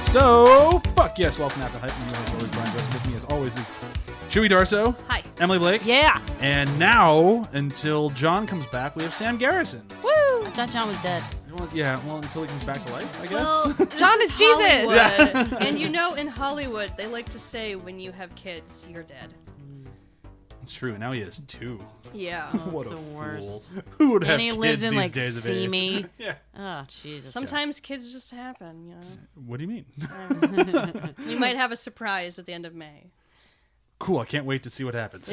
So, fuck yes, welcome to the Hype. I'm your host, always, Brian Johnson. With me, as always, is CHEWIE Darso. Hi. Emily Blake. Yeah. And now, until John comes back, we have Sam Garrison. Woo! I thought John was dead. Well, until he comes back to life, I guess. Well, John is Jesus. Yeah. And you know, in Hollywood, they like to say when you have kids, you're dead. It's true. Now he has 2. Yeah. What the a fool. worst. Who would have And he kids lives in these like days of age? Simi. Yeah. Oh, Jesus. Sometimes kids just happen, you know. What do you mean? You might have a surprise at the end of May. Cool. I can't wait to see what happens.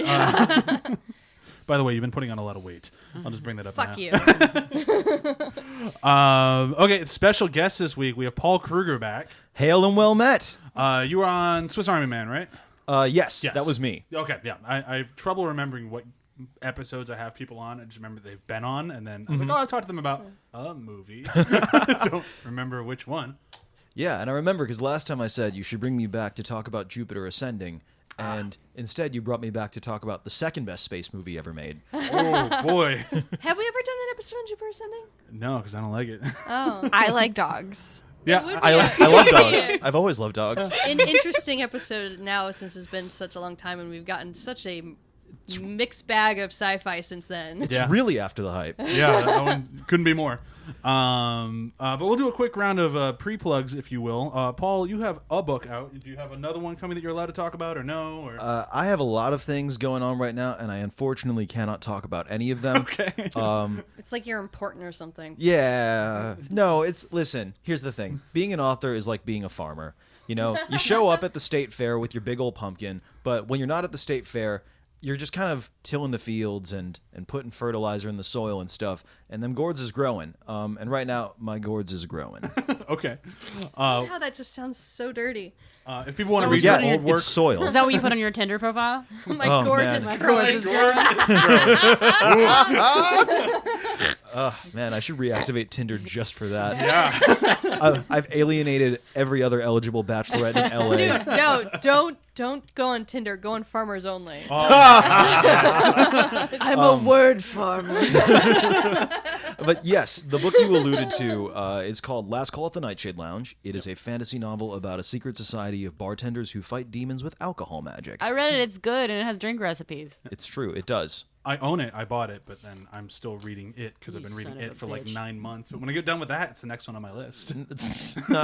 By the way, you've been putting on a lot of weight. I'll just bring that up Fuck now. you. Okay, special guest this week. We have Paul Krueger back. Hail and well met. You were on Swiss Army Man, right? Yes, that was me. Okay, yeah. I have trouble remembering what episodes I have people on. I just remember they've been on, and then I was like, I've talked to them about a movie. I don't remember which one. Yeah, and I remember because last time I said you should bring me back to talk about Jupiter Ascending, and instead you brought me back to talk about the second best space movie ever made. Oh, boy. Have we ever done an episode on Jupiter Ascending? No, because I don't like it. Oh. I like dogs. Yeah, It would be I love dogs. I've always loved dogs. An interesting episode now since it's been such a long time and we've gotten such a mixed bag of sci-fi since then. It's Yeah. really after the hype. Yeah, that one couldn't be more. But we'll do a quick round of pre-plugs, if you will. Paul, you have a book out. Do you have another one coming that you're allowed to talk about, or no? Or... I have a lot of things going on right now, and I unfortunately cannot talk about any of them. Okay. It's like you're important or something. Yeah. No, listen, here's the thing. Being an author is like being a farmer. You know, you show up at the state fair with your big old pumpkin, but when you're not at the state fair, you're just kind of tilling the fields and putting fertilizer in the soil and stuff, and them gourds is growing. And right now, my gourds is growing. Okay. Somehow that just sounds so dirty. If people want to read Yeah, your old work... it's soil. Is that what you put on your Tinder profile? My Oh, gourd man. is My growing. Man, I should reactivate Tinder just for that. Yeah. I've alienated every other eligible bachelorette in LA. Dude, no, don't go on Tinder. Go on Farmers Only. I'm a word farmer. But yes, the book you alluded to is called Last Call at the Nightshade Lounge. It is a fantasy novel about a secret society of bartenders who fight demons with alcohol magic. I read it. It's good, and it has drink recipes. It's true. It does. I own it. I bought it, but then I'm still reading it because I've You been reading son of it a for like bitch. 9 months. But when I get done with that, it's the next one on my list. No,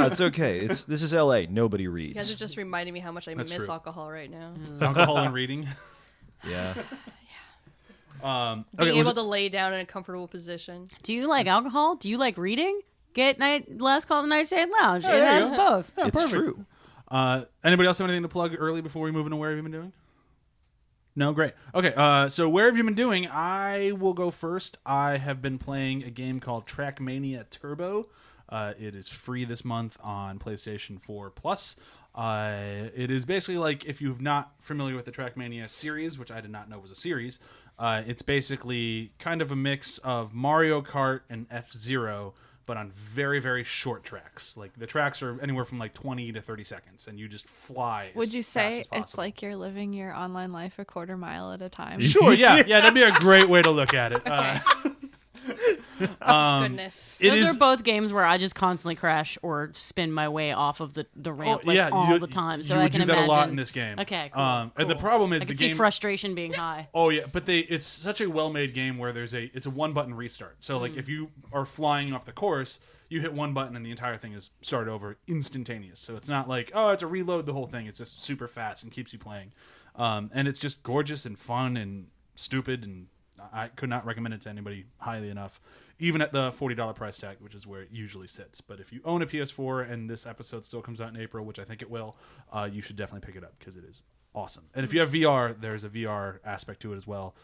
it's okay. This is LA. Nobody You guys reads. are just reminding me how much I That's miss true. alcohol right now. Alcohol and reading. Yeah. Being was able it- to lay down in a comfortable position. Do you like alcohol? Do you like reading? Get Last Call at the Nightshade Lounge. It there you has go. both. Yeah, It's perfect. true. Anybody else have anything to plug early before we move into where have you been doing? No, great. Okay, so where have you been doing? I will go first. I have been playing a game called Trackmania Turbo. It is free this month on PlayStation 4 Plus. It is basically like, if you're not familiar with the Trackmania series, which I did not know was a series, it's basically kind of a mix of Mario Kart and F-Zero, but on very, very short tracks. Like, the tracks are anywhere from like 20 to 30 seconds, and you just fly. Would you as fast say as it's possible. like you're living your online life a quarter mile at a time? Sure, yeah, that'd be a great way to look at it. Goodness. It Those is. are both games where I just constantly crash or spin my way off of the ramp all the time. So you I would can do that imagine. a lot in this game. Okay, cool. And the cool. problem is I the can see game. frustration being high. Oh yeah, but it's such a well-made game where it's a one-button restart. So like if you are flying off the course, you hit one button and the entire thing is started over instantaneous. So it's not like, oh, I have to reload the whole thing. It's just super fast and keeps you playing. And it's just gorgeous and fun and stupid, and I could not recommend it to anybody highly enough, even at the $40 price tag, which is where it usually sits. But if you own a PS4 and this episode still comes out in April, which I think it will, you should definitely pick it up because it is awesome. And if you have VR, there's a VR aspect to it as well,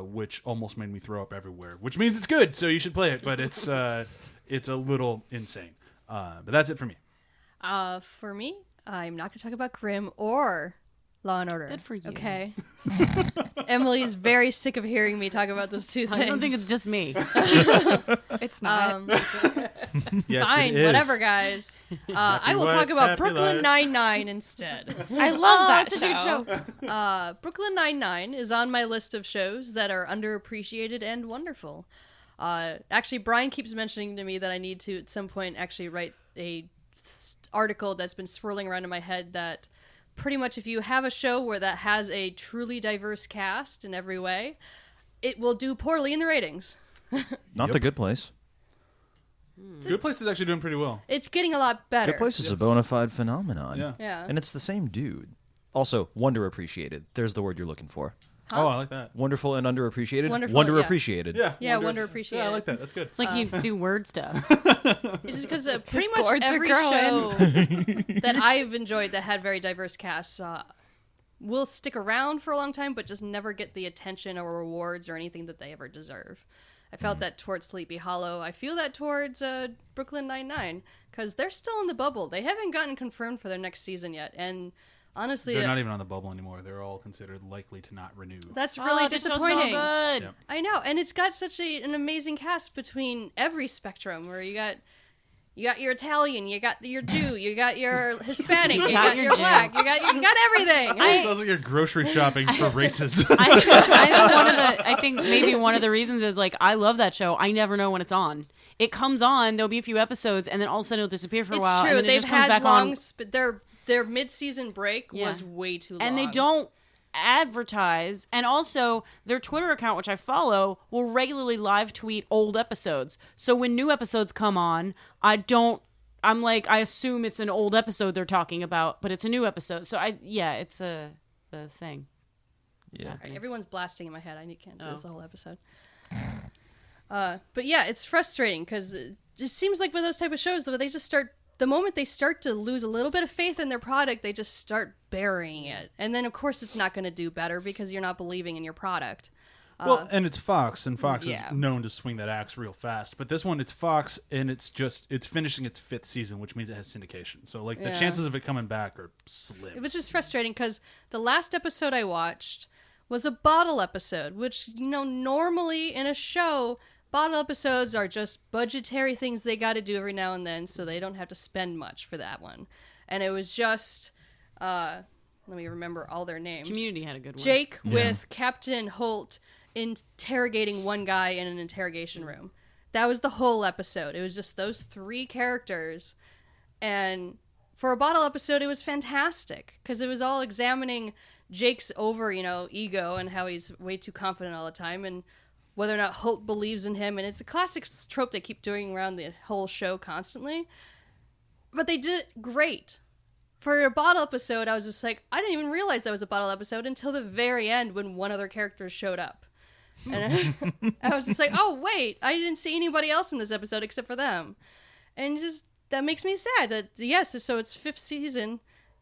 which almost made me throw up everywhere, which means it's good, so you should play it. But it's a little insane. But that's it for me. For me, I'm not going to talk about Grimm or Law and Order. Good for you. Okay. Emily's very sick of hearing me talk about those two things. I don't think it's just me. It's not. Yes, Fine, it is. whatever, guys. I will wife, talk about happy Brooklyn life. Nine-Nine instead. I love that it's a good show. Brooklyn Nine-Nine is on my list of shows that are underappreciated and wonderful. Actually, Brian keeps mentioning to me that I need to, at some point, actually write a article that's been swirling around in my head that pretty much if you have a show where that has a truly diverse cast in every way, it will do poorly in the ratings. Not The Good Place. Good Place is actually doing pretty well. It's getting a lot better. Good Place is a bona fide phenomenon. Yeah. And it's the same dude. Also, wonder-appreciated. There's the word you're looking for. Huh? Oh, I like that. Wonderful and underappreciated. Wonderful, Wonder-appreciated. Yeah, wonder-appreciated. Yeah, I like that. That's good. It's like you do word stuff. It's just because pretty much chords are every show that I've enjoyed that had very diverse casts will stick around for a long time, but just never get the attention or rewards or anything that they ever deserve. I felt that towards Sleepy Hollow. I feel that towards Brooklyn Nine-Nine, because they're still in the bubble. They haven't gotten confirmed for their next season yet, and honestly, they're not even on the bubble anymore. They're all considered likely to not renew. That's really disappointing. So good. Yep. I know, and it's got such an amazing cast between every spectrum, where you got your Italian, you got your Jew, you got your Hispanic, you got your black, you got everything. It sounds like you're grocery shopping for races. I think maybe one of the reasons is like I love that show. I never know when it's on. It comes on, there'll be a few episodes, and then all of a sudden it'll disappear for a while. It's true. And then it They've just comes had back long. on. Their mid-season break was way too long, and they don't advertise, and also their Twitter account, which I follow, will regularly live tweet old episodes. So when new episodes come on, I'm like, I assume it's an old episode they're talking about, but it's a new episode. So it's a thing. Yeah. Sorry, everyone's blasting in my head. I can't do this the whole episode. But yeah, it's frustrating because it just seems like with those type of shows, though, they just start. The moment they start to lose a little bit of faith in their product, they just start burying it. And then, of course, it's not going to do better because you're not believing in your product. Well, and it's Fox, and Fox is yeah. known to swing that axe real fast. But this one, it's Fox, and it's finishing its 5th season, which means it has syndication. So, like, the chances of it coming back are slim. It was just frustrating because the last episode I watched was a bottle episode, which, normally in a show, bottle episodes are just budgetary things they got to do every now and then, so they don't have to spend much for that one. And it was just, let me remember all their names. Community had a good one. Jake with Captain Holt interrogating one guy in an interrogation room. That was the whole episode. It was just those 3 characters. And for a bottle episode, it was fantastic because it was all examining Jake's ego and how he's way too confident all the time, and whether or not Holt believes in him. And it's a classic trope they keep doing around the whole show constantly. But they did it great. For a bottle episode, I was just like, I didn't even realize that was a bottle episode until the very end when one of their characters showed up. And I was just like, oh, wait, I didn't see anybody else in this episode except for them. And just, that makes me sad that, yes, so it's 5th season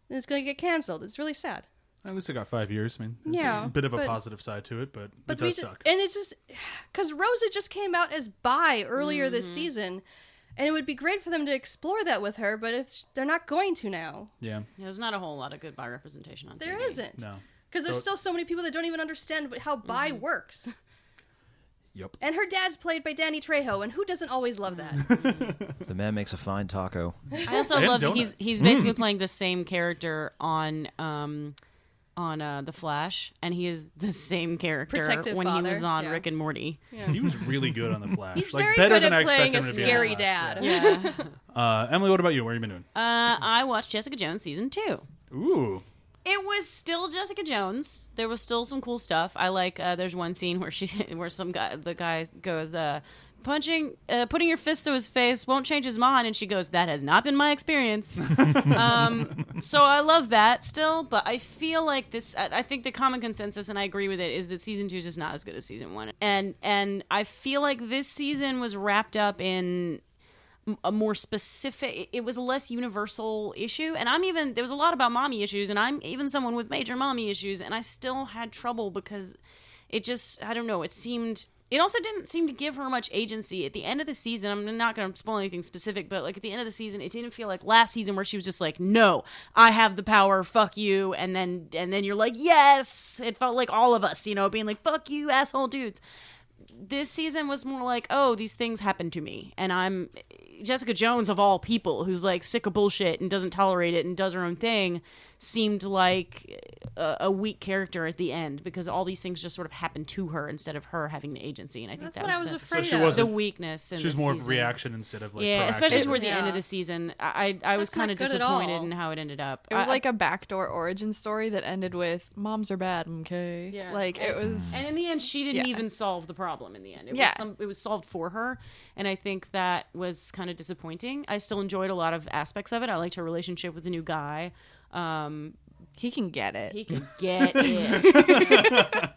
and it's going to get canceled. It's really sad. At least it got 5 years. I mean, yeah, a bit of a positive side to it, but it does suck. And it's just, because Rosa just came out as bi earlier this season, and it would be great for them to explore that with her, but if they're not going to now. Yeah. There's not a whole lot of good bi representation on TV. There isn't. No. Because there's still so many people that don't even understand how bi works. Yep. And her dad's played by Danny Trejo, and who doesn't always love that? The man makes a fine taco. I also love that he's basically playing the same character on The Flash, and he is the same character Protective when father, he was on yeah. Rick and Morty. Yeah. He was really good on The Flash. He's like, very better good than at I expected playing a him to be on scary The dad. Flash. Yeah. Emily, what about you? What have you been doing? I watched Jessica Jones season 2. Ooh. It was still Jessica Jones. There was still some cool stuff. I like. There's one scene where the guy goes, putting your fist to his face won't change his mind, and she goes, "That has not been my experience." So I love that still, but I feel like this. I think the common consensus, and I agree with it, is that season 2 is just not as good as season 1, and I feel like this season was wrapped up in a more specific, it was a less universal issue, and there was a lot about mommy issues, and I'm even someone with major mommy issues, and I still had trouble because it just, I don't know, it also didn't seem to give her much agency at the end of the season. I'm not going to spoil anything specific, but like at the end of the season, it didn't feel like last season where she was just like, no, I have the power, fuck you, and then you're like, yes. It felt like all of us, being like, fuck you, asshole dudes. This season was more like, oh, these things happen to me, and I'm Jessica Jones of all people, who's like sick of bullshit and doesn't tolerate it and does her own thing, seemed like a weak character at the end because all these things just sort of happen to her instead of her having the agency. And I think That's that what I was the, afraid she of. wasn't- the weakness. In She was this more season. of reaction instead of like Yeah, proactive. especially toward the end Yeah. of the season. I was That's not kind of good at disappointed all. in how it ended up. It was I- like a backdoor origin story that ended with moms are bad, okay? Yeah. Like it was. And in the end, she didn't Yeah. even solve the problem. In the end, Yeah. it was solved for her, and I think that was kind of disappointing. I still enjoyed a lot of aspects of it. I liked her relationship with the new guy. He can get it. He can get it.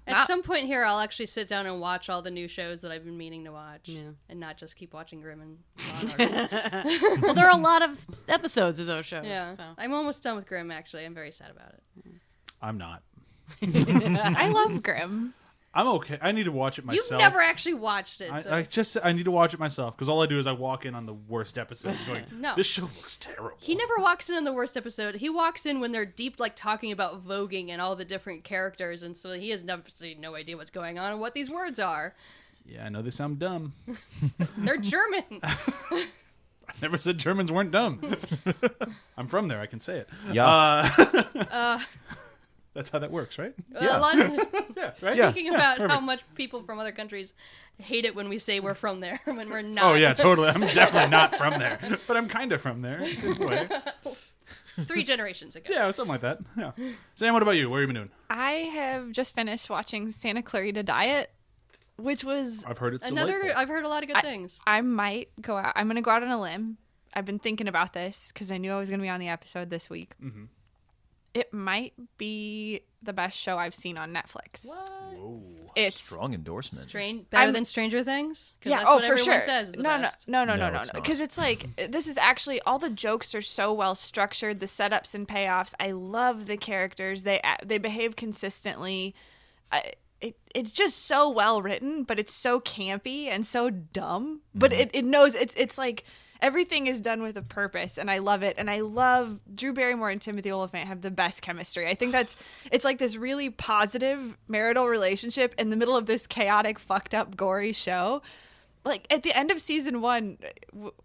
At some point here, I'll actually sit down and watch all the new shows that I've been meaning to watch, Yeah. and not just keep watching Grimm and Law and Order. Well, there are a lot of episodes of those shows. Yeah, So. I'm almost done with Grimm. Actually, I'm very sad about it. I'm not. I love Grimm. I'm okay. I need to watch it myself. You've never actually watched it. So. I need to watch it myself because all I do is I walk in on the worst episodes going, No. this show looks terrible. He never walks in on the worst episode. He walks in when they're deep, like talking about voguing and all the different characters, and so he has no idea what's going on and what these words are. Yeah, I know they sound dumb. They're German. I never said Germans weren't dumb. I'm from there. I can say it. Yeah. That's how that works, right? A lot of, Yeah, right? Yeah. speaking about how much people from other countries hate it when we say we're from there when we're not. Oh, yeah, totally. I'm definitely not from there, but I'm kind of from there. In a way. 3 generations ago. Yeah, something like that. Yeah. Sam, what about you? What have you been doing? I have just finished watching Santa Clarita Diet, which was I've heard it's Another, delightful. I've heard a lot of good things. I might go out. I'm going to go out on a limb. I've been thinking about this because I knew I was going to be on the episode this week. Mm-hmm. It might be the best show I've seen on Netflix. Whoa. It's Strong endorsement. Better I'm- than Stranger Things? 'Cause yeah. that's Oh, what for everyone sure. says is the No, best. no. No, it's not. Because it's like this is actually all the jokes are so well structured. The setups and payoffs. I love the characters. They behave consistently. It's just so well written, but it's so campy and so dumb. But it knows it's like everything is done with a purpose, and I love it. And I love Drew Barrymore and Timothy Olyphant have the best chemistry. I think it's like this really positive marital relationship in the middle of this chaotic, fucked up, gory show. Like at the end of season 1,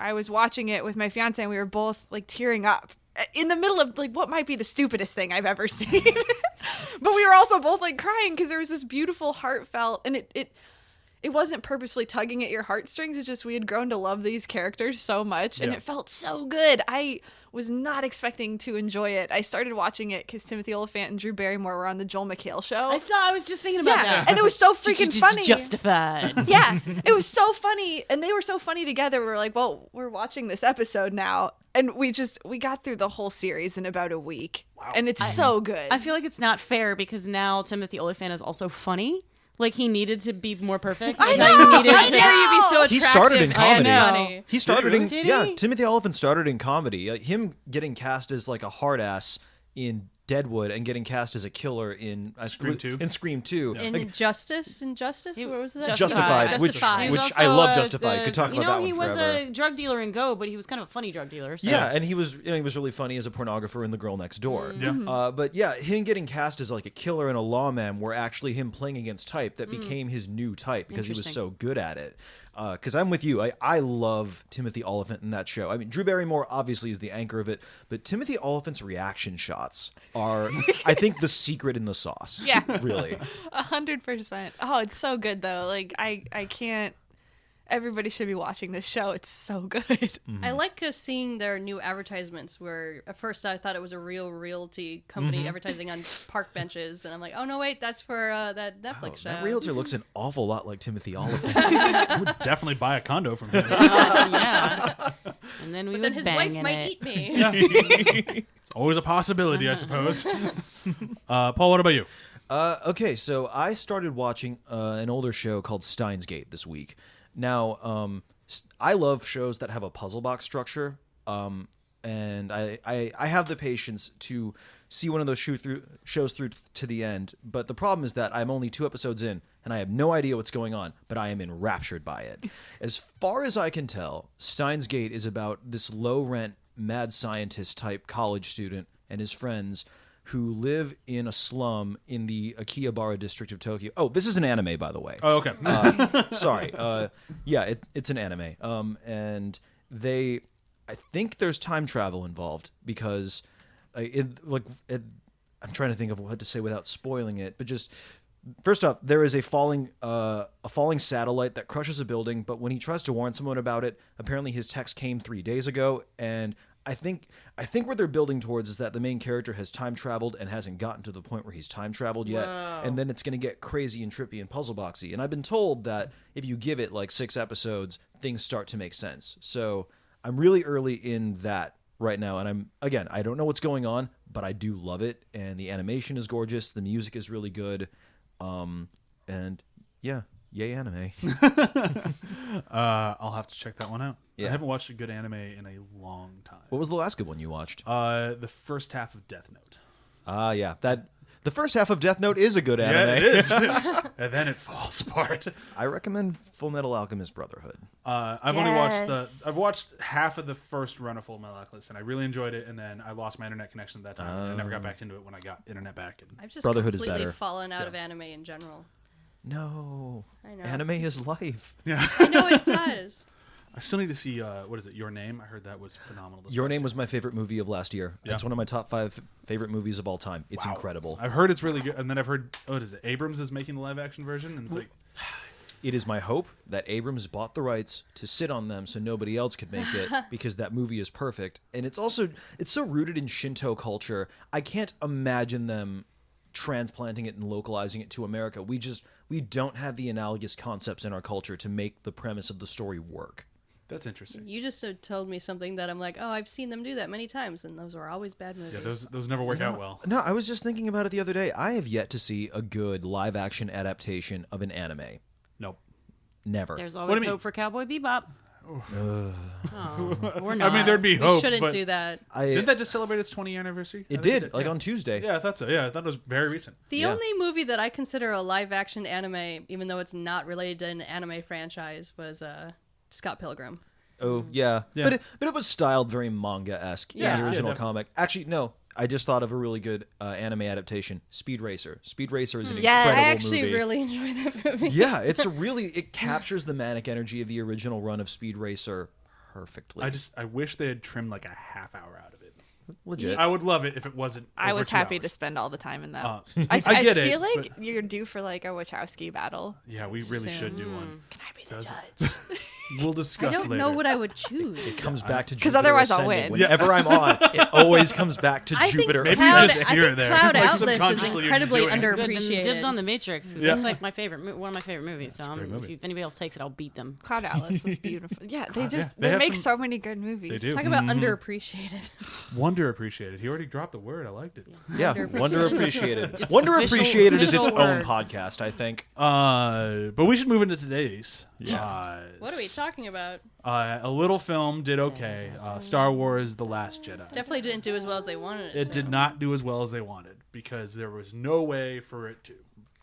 I was watching it with my fiance, and we were both like tearing up in the middle of like what might be the stupidest thing I've ever seen. But we were also both like crying because there was this beautiful, heartfelt, and it wasn't purposely tugging at your heartstrings. It's just we had grown to love these characters so much, and Yeah. it felt so good. I was not expecting to enjoy it. I started watching it because Timothy Olyphant and Drew Barrymore were on the Joel McHale show. I was just thinking about Yeah, that. and it was so freaking funny. Justified. Yeah, it was so funny, and they were so funny together. We were like, well, we're watching this episode now, and we got through the whole series in about a week, and it's so good. I feel like it's not fair because now Timothy Olyphant is also funny. Like he needed to be more perfect. I Like, know! he needed How to- dare you be so attractive He started in and comedy. funny? He started really? in Did yeah. he? Timothy Olyphant started in comedy. Him getting cast as like a hard ass in Deadwood and getting cast as a killer in Scream 2. In Scream 2. In Like, Injustice? What was that? Justified, Justified. which He's I also, love Justified. Could talk you about know, that he one was forever. a drug dealer in Go, but he was kind of a funny drug dealer. So. Yeah, and he was really funny as a pornographer in The Girl Next Door. Yeah. But yeah, him getting cast as like a killer and a lawman were actually him playing against type that became his new type because he was Interesting. so good at it. Because I'm with you. I love Timothy Olyphant in that show. I mean, Drew Barrymore obviously is the anchor of it, but Timothy Olyphant's reaction shots are, I think, the secret in the sauce. Yeah. Really. 100%. Oh, it's so good though. Like I can't. Everybody should be watching this show. It's so good. I like seeing their new advertisements where at first I thought it was a real realty company advertising on park benches, and I'm like, oh no, wait, that's for that Netflix show. That realtor looks an awful lot like Timothy Olyphant. I would definitely buy a condo from him. Yeah. And then we But would then his bang wife in might it. eat me. It's always a possibility, I suppose. Paul, what about you? Okay, so I started watching an older show called Steins Gate this week. Now, I love shows that have a puzzle box structure, and I have the patience to see one of those shows through to the end. But the problem is that I'm only 2 episodes in, and I have no idea what's going on, but I am enraptured by it. As far as I can tell, Steins Gate is about this low-rent, mad scientist type college student and his friends who live in a slum in the Akihabara district of Tokyo. Oh, this is an anime, by the way. Oh, okay. Sorry. Yeah, it's an anime. And I think there's time travel involved because I'm trying to think of what to say without spoiling it, but just first off, there is a falling satellite that crushes a building, but when he tries to warn someone about it, apparently his text came 3 days ago, and I think what they're building towards is that the main character has time traveled and hasn't gotten to the point where he's time traveled yet, and then it's going to get crazy and trippy and puzzle boxy. And I've been told that if you give it like 6 episodes, things start to make sense. So I'm really early in that right now, and I don't know what's going on, but I do love it, and the animation is gorgeous, the music is really good, and yeah, yay anime. I'll have to check that one out. Yeah. I haven't watched a good anime in a long time. What was the last good one you watched? The first half of Death Note. Yeah, the first half of Death Note is a good anime. Yeah, it is. And then it falls apart. I recommend Full Metal Alchemist Brotherhood. I've watched half of the first run of Full Metal Alchemist, and I really enjoyed it. And then I lost my internet connection at that time, and I never got back into it when I got internet back. And I've just Brotherhood is completely better. fallen out of anime in general. No, I know. anime is life. I know it does. I still need to see what is it? Your Name. I heard that was phenomenal. Your Name was my favorite movie of last year. Yeah. It's one of my top 5 favorite movies of all time. It's incredible. I've heard it's really good, and then I've heard what is it? Abrams is making the live action version, and it's like It is my hope that Abrams bought the rights to sit on them so nobody else could make it, because that movie is perfect. And it's so rooted in Shinto culture. I can't imagine them transplanting it and localizing it to America. We don't have the analogous concepts in our culture to make the premise of the story work. that's interesting. You just told me something that I'm like, oh, I've seen them do that many times, and those are always bad movies. Yeah, those never work out well. No, I was just thinking about it the other day. I have yet to see a good live-action adaptation of an anime. Nope. Never. There's do always you mean? hope for Cowboy Bebop. We're not. I mean, there'd be We hope. shouldn't but do that. Didn't that just celebrate its 20th anniversary? It I think did, like on Tuesday. Yeah, I thought so. Yeah, I thought it was very recent. The Yeah. only movie that I consider a live-action anime, even though it's not related to an anime franchise, was Scott Pilgrim. Oh, yeah. Yeah. But it was styled very manga-esque in Yeah. the original Yeah, comic. Actually, no. I just thought of a really good anime adaptation, Speed Racer. Speed Racer is an Yes. incredible I actually movie. really enjoy that movie. Yeah, it captures the manic energy of the original run of Speed Racer perfectly. I wish they had trimmed like a half hour out of it. Legit. I would love it if it wasn't. I over was 2 happy hours. to spend all the time in that. I get it, feel like but- you're due for like a Wachowski battle. Yeah, we really should do Soon. one. Can I be the Does- judge? We'll I discuss don't later. know what I would choose. It comes back to 'Cause Jupiter otherwise I'll Ascending. win. Whenever I'm on, it always comes back to I think Jupiter Maybe Cloud, just Ascending. steer I think there. Cloud Like, Atlas is subconsciously you're just incredibly doing it. Good, then underappreciated. dibs on the Matrix. 'Cause Yeah. That's like one of my favorite movies. So a great movie. if anybody else takes it, I'll beat them. Cloud Atlas was beautiful. Yeah, they they they have make some- so many good movies. They do. Talk about underappreciated. Wonder appreciated. He already dropped the word. I liked it. Yeah, Underappreciated. Wonder Appreciated. It's Wonder official- Appreciated is its official own word. podcast, I think. But we should move into today's. Yeah. What are we talking about? A little film did okay. Star Wars: The Last Jedi. Definitely didn't do as well as they wanted it It to. did not do as well as they wanted because there was no way for it to.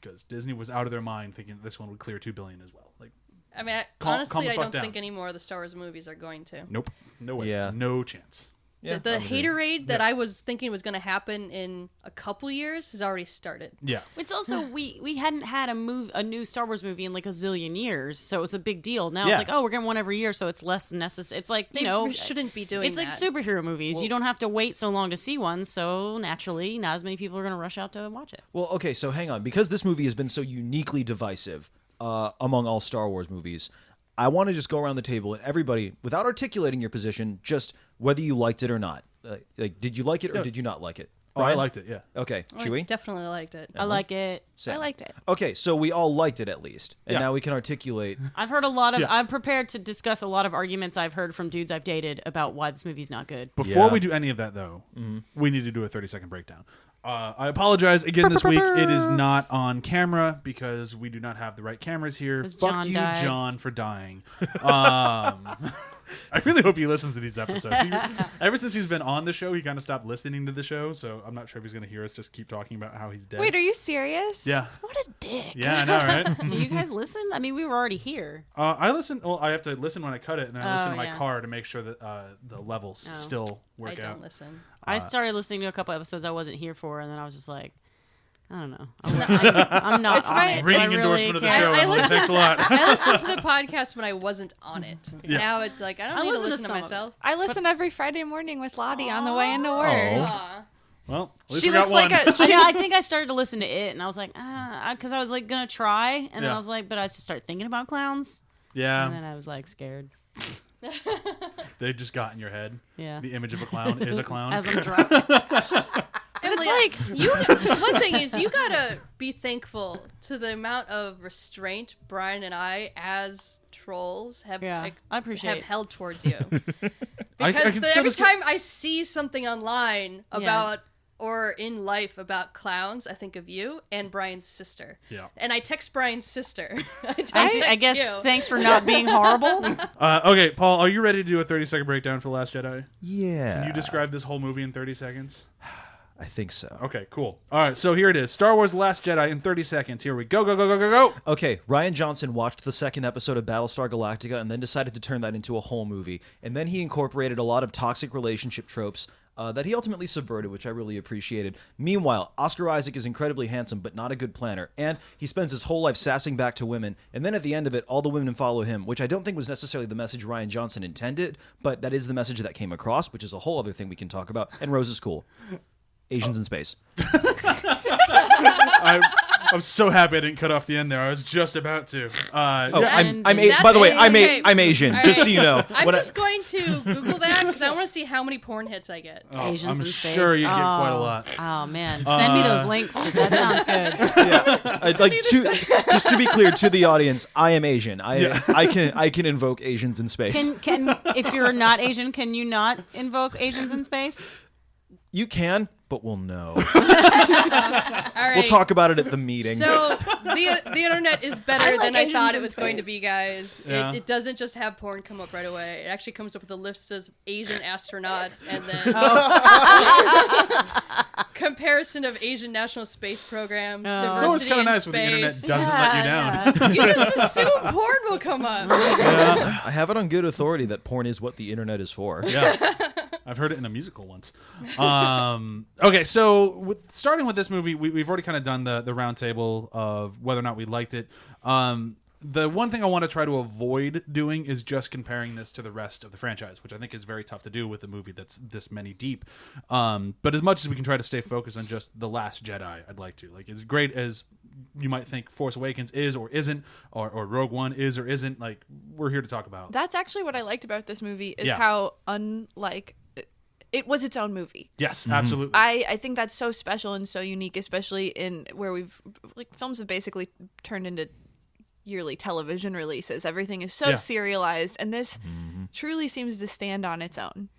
Because Disney was out of their mind thinking this one would clear $2 billion as well. Like, I mean, Calm honestly, the I fuck don't down. think any more of the Star Wars movies are going to. nope, no way, Yeah. no chance. Yeah, The I would agree. haterade that I was thinking was going to happen in a couple years has already started. Yeah, It's also we hadn't had a new Star Wars movie in like a zillion years, so it was a big deal. Now Yeah. it's like, oh, we're getting one every year, so it's less necessary. It's like They shouldn't be doing it's like that. superhero movies. You don't have to wait so long to see one, so naturally, not as many people are going to rush out to watch it. Well, okay, so hang on. Because this movie has been so uniquely divisive among all Star Wars movies, I want to just go around the table and everybody, without articulating your position, just whether you liked it or not. Like, did you like it or did you not like it? oh, I Brian? liked it. Yeah, Okay, I Chewie? definitely liked it. I like it. Sam? I liked it. Okay, so we all liked it at least. And Yeah. now we can articulate. I've heard a lot of. Yeah. I'm prepared to discuss a lot of arguments I've heard from dudes I've dated about why this movie's not good. Before Yeah. we do any of that, though, we need to do a 30-second breakdown. I apologize again this week. It is not on camera because we do not have the right cameras here. 'Cause Fuck John you, died. John, for dying. I really hope he listens to these episodes. Ever since he's been on the show, he kind of stopped listening to the show, so I'm not sure if he's going to hear us just keep talking about how he's dead. Wait, are you serious? Yeah. What a dick. Yeah, I know, right? Do you guys listen? I mean, we were already here. I listen. Well, I have to listen when I cut it, and then I listen to my yeah. car to make sure that the levels still work I don't out. listen. I started listening to a couple episodes I wasn't here for, and then I was just like, I don't know. I'm not It's on my- it. Ringing I really endorsement of the can't- show. I Emily. listened Thanks a lot. I listened to the podcast when I wasn't on it. Yeah. Now it's like I don't I need to listen to listen to some of it. myself. I listen every Friday morning with Lottie on the way into work. Oh. Aw. Well, at least She we got looks like one. a. I know, I think I started to listen to it, and I was like, because I was like gonna try, and then Yeah. I was like, but I just started thinking about clowns, Yeah, and then I was like scared. they just got in your head. Yeah. The image of a clown is a clown. As I'm drunk. And like you. One thing is, you gotta be thankful to the amount of restraint Brian and I, as trolls, have Yeah, I appreciate it. held towards you. I Because can still every just- time I see something online about or in life about clowns, I think of you and Brian's sister. Yeah. And I text Brian's sister. I text guess you. thanks for not being horrible. Okay, Paul, are you ready to do a 30-second breakdown for The Last Jedi? Yeah. Can you describe this whole movie in 30 seconds? I think so. Okay, cool. All right, so here it is. Star Wars The Last Jedi in 30 seconds. Here we go, go, go, go, go, go. Okay, Rian Johnson watched the second episode of Battlestar Galactica and then decided to turn that into a whole movie. And then he incorporated a lot of toxic relationship tropes that he ultimately subverted, which I really appreciated. Meanwhile, Oscar Isaac is incredibly handsome, but not a good planner. And he spends his whole life sassing back to women. And then at the end of it, all the women follow him, which I don't think was necessarily the message Rian Johnson intended, but that is the message that came across, which is a whole other thing we can talk about. And Rose is cool. Asians in space. I'm so happy I didn't cut off the end there. I was just about to. Oh, Yeah, by the way, okay. I'm Asian, All just right. so you know. I'm When I- just going to Google that because I want to see how many porn hits I get. Asians I'm in space. sure you get quite a lot. Oh man, send me those links because that sounds good. just to be clear to the audience, I am Asian. I can invoke Asians in space. Can if you're not Asian, can you not invoke Asians in space? You can, but we'll know. All right. We'll talk about it at the meeting. So the internet is better I like than I Asians thought it in was going to space. be, guys. Yeah. It doesn't just have porn come up right away. It actually comes up with a list of Asian astronauts and then comparison of Asian national space programs. Diversity It's always kind of in nice when the internet space. doesn't let you down. You just assume porn will come up. I have it on good authority that porn is what the internet is for. Yeah. I've heard it in a musical once. Okay, so starting with this movie, we've already kind of done the round table of whether or not we liked it. The one thing I want to try to avoid doing is just comparing this to the rest of the franchise, which I think is very tough to do with a movie that's this many deep. But as much as we can try to stay focused on just The Last Jedi, I'd like to. Like, as great as you might think Force Awakens is or isn't, or Rogue One is or isn't, like, we're here to talk about. That's actually what I liked about this movie is Yeah. how unlike it was its own movie. Yes, absolutely. I think that's so special and so unique, especially in where films have basically turned into yearly television releases. Everything is so Yeah. serialized, and this truly seems to stand on its own.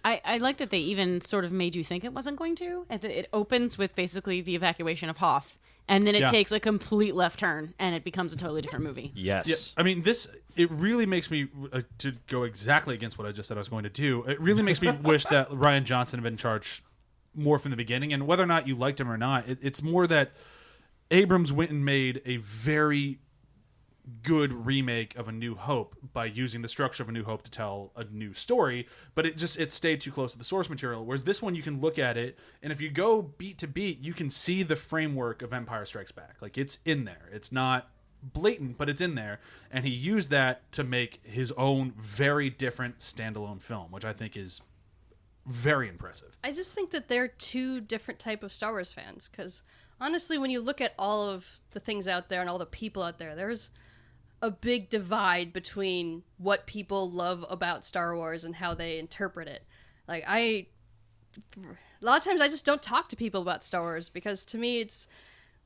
I like that they even sort of made you think it wasn't going to. It opens with basically the evacuation of Hoth, and then it Yeah. takes a complete left turn, and it becomes a totally different movie. Yes. Yeah, I mean, it really makes me, to go exactly against what I just said I was going to do, it really makes me wish that Rian Johnson had been charged more from the beginning. And whether or not you liked him or not, it's more that Abrams went and made a very good remake of A New Hope by using the structure of A New Hope to tell a new story, but it stayed too close to the source material. Whereas this one, you can look at it, and if you go beat to beat, you can see the framework of Empire Strikes Back. Like, it's in there. It's not blatant, but it's in there, and he used that to make his own very different standalone film, which I think is very impressive. I just think that they're two different type of Star Wars fans because honestly, when you look at all of the things out there and all the people out there, there's a big divide between what people love about Star Wars and how they interpret it. Like, a lot of times I just don't talk to people about Star Wars because to me it's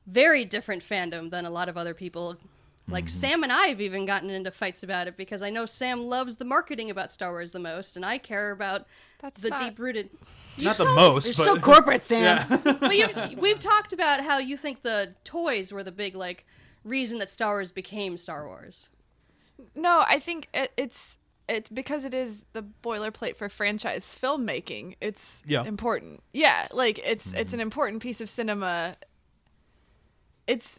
very different fandom than a lot of other people. Like Sam and I have even gotten into fights about it because I know Sam loves the marketing about Star Wars the most, and I care about That's the not- deep-rooted. Not the told- most, You're but so corporate, Sam. yeah. But we've talked about how you think the toys were the big reason that Star Wars became Star Wars. No, I think it's because it is the boilerplate for franchise filmmaking. It's Yeah. important. Yeah, like it's an important piece of cinema. It's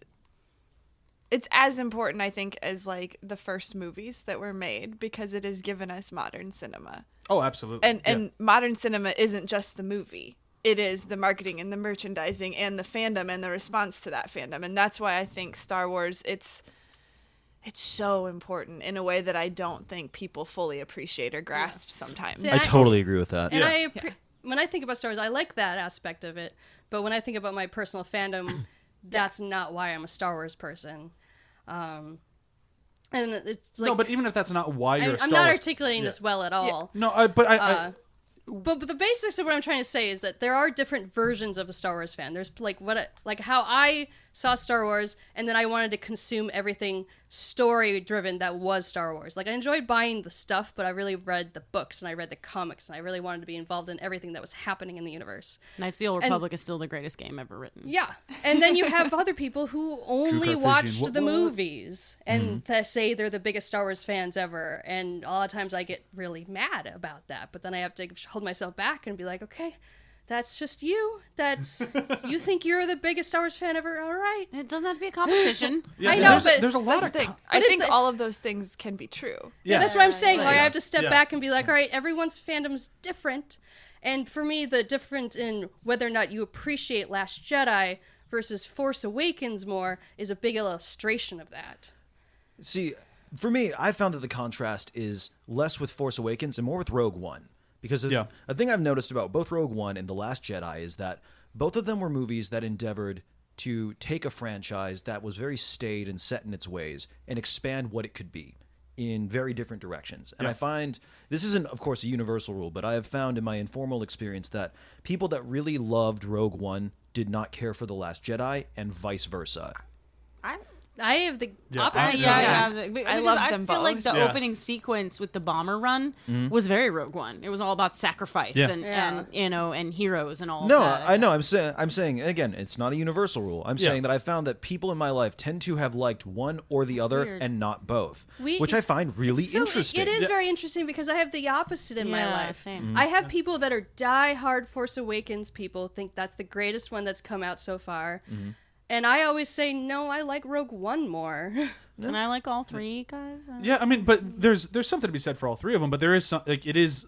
as important, I think, as the first movies that were made because it has given us modern cinema. Oh, absolutely. And modern cinema isn't just the movie. It is the marketing and the merchandising and the fandom and the response to that fandom. And that's why I think Star Wars, it's so important in a way that I don't think people fully appreciate or grasp sometimes. Yeah. I totally agree with that. And Yeah. when I think about Star Wars, I like that aspect of it. But when I think about my personal fandom, that's not why I'm a Star Wars person. And it's like, no, but even if that's not why you're a Star I'm not Wars, articulating this well at all. no, I But the basics of what I'm trying to say is that there are different versions of a Star Wars fan. There's like how I saw Star Wars, and then I wanted to consume everything story-driven that was Star Wars. Like, I enjoyed buying the stuff, but I really read the books, and I read the comics, and I really wanted to be involved in everything that was happening in the universe. Knights of the Old Republic is still the greatest game ever written. Yeah. And then you have other people who only Cartesian, watched the what? movies and that say they're the biggest Star Wars fans ever. And a lot of times I get really mad about that. But then I have to hold myself back and be like, okay, that's just you. You think you're the biggest Star Wars fan ever. All right. It doesn't have to be a competition. I know, but there's a lot That's of the thing. co- I think it's- all of those things can be true. Yeah, that's what I'm saying. Like, I Yeah. have to step Yeah. back and be like, all right, everyone's fandom's different. And for me, the difference in whether or not you appreciate Last Jedi versus Force Awakens more is a big illustration of that. See, for me, I found that the contrast is less with Force Awakens and more with Rogue One. Because Yeah. a thing I've noticed about both Rogue One and The Last Jedi is that both of them were movies that endeavored to take a franchise that was very staid and set in its ways and expand what it could be in very different directions. And I find, this isn't, of course, a universal rule, but I have found in my informal experience that people that really loved Rogue One did not care for The Last Jedi and vice versa. I have the Yeah, opposite. I love them I feel like both. the Yeah. opening sequence with the bomber run was very Rogue One. It was all about sacrifice Yeah. and you know, and heroes and all. No, of that. I know. I'm saying again, it's not a universal rule. I'm saying that I found that people in my life tend to have liked one or the other weird. and not both, We- which I find really So interesting. It is very interesting because I have the opposite in my Yeah, life. same. I have people that are die-hard Force Awakens people, think that's the greatest one that's come out so far. And I always say, no, I like Rogue One more. And I like all three guys. Yeah, I mean, but there's something to be said for all three of them. But there is some, like, it is.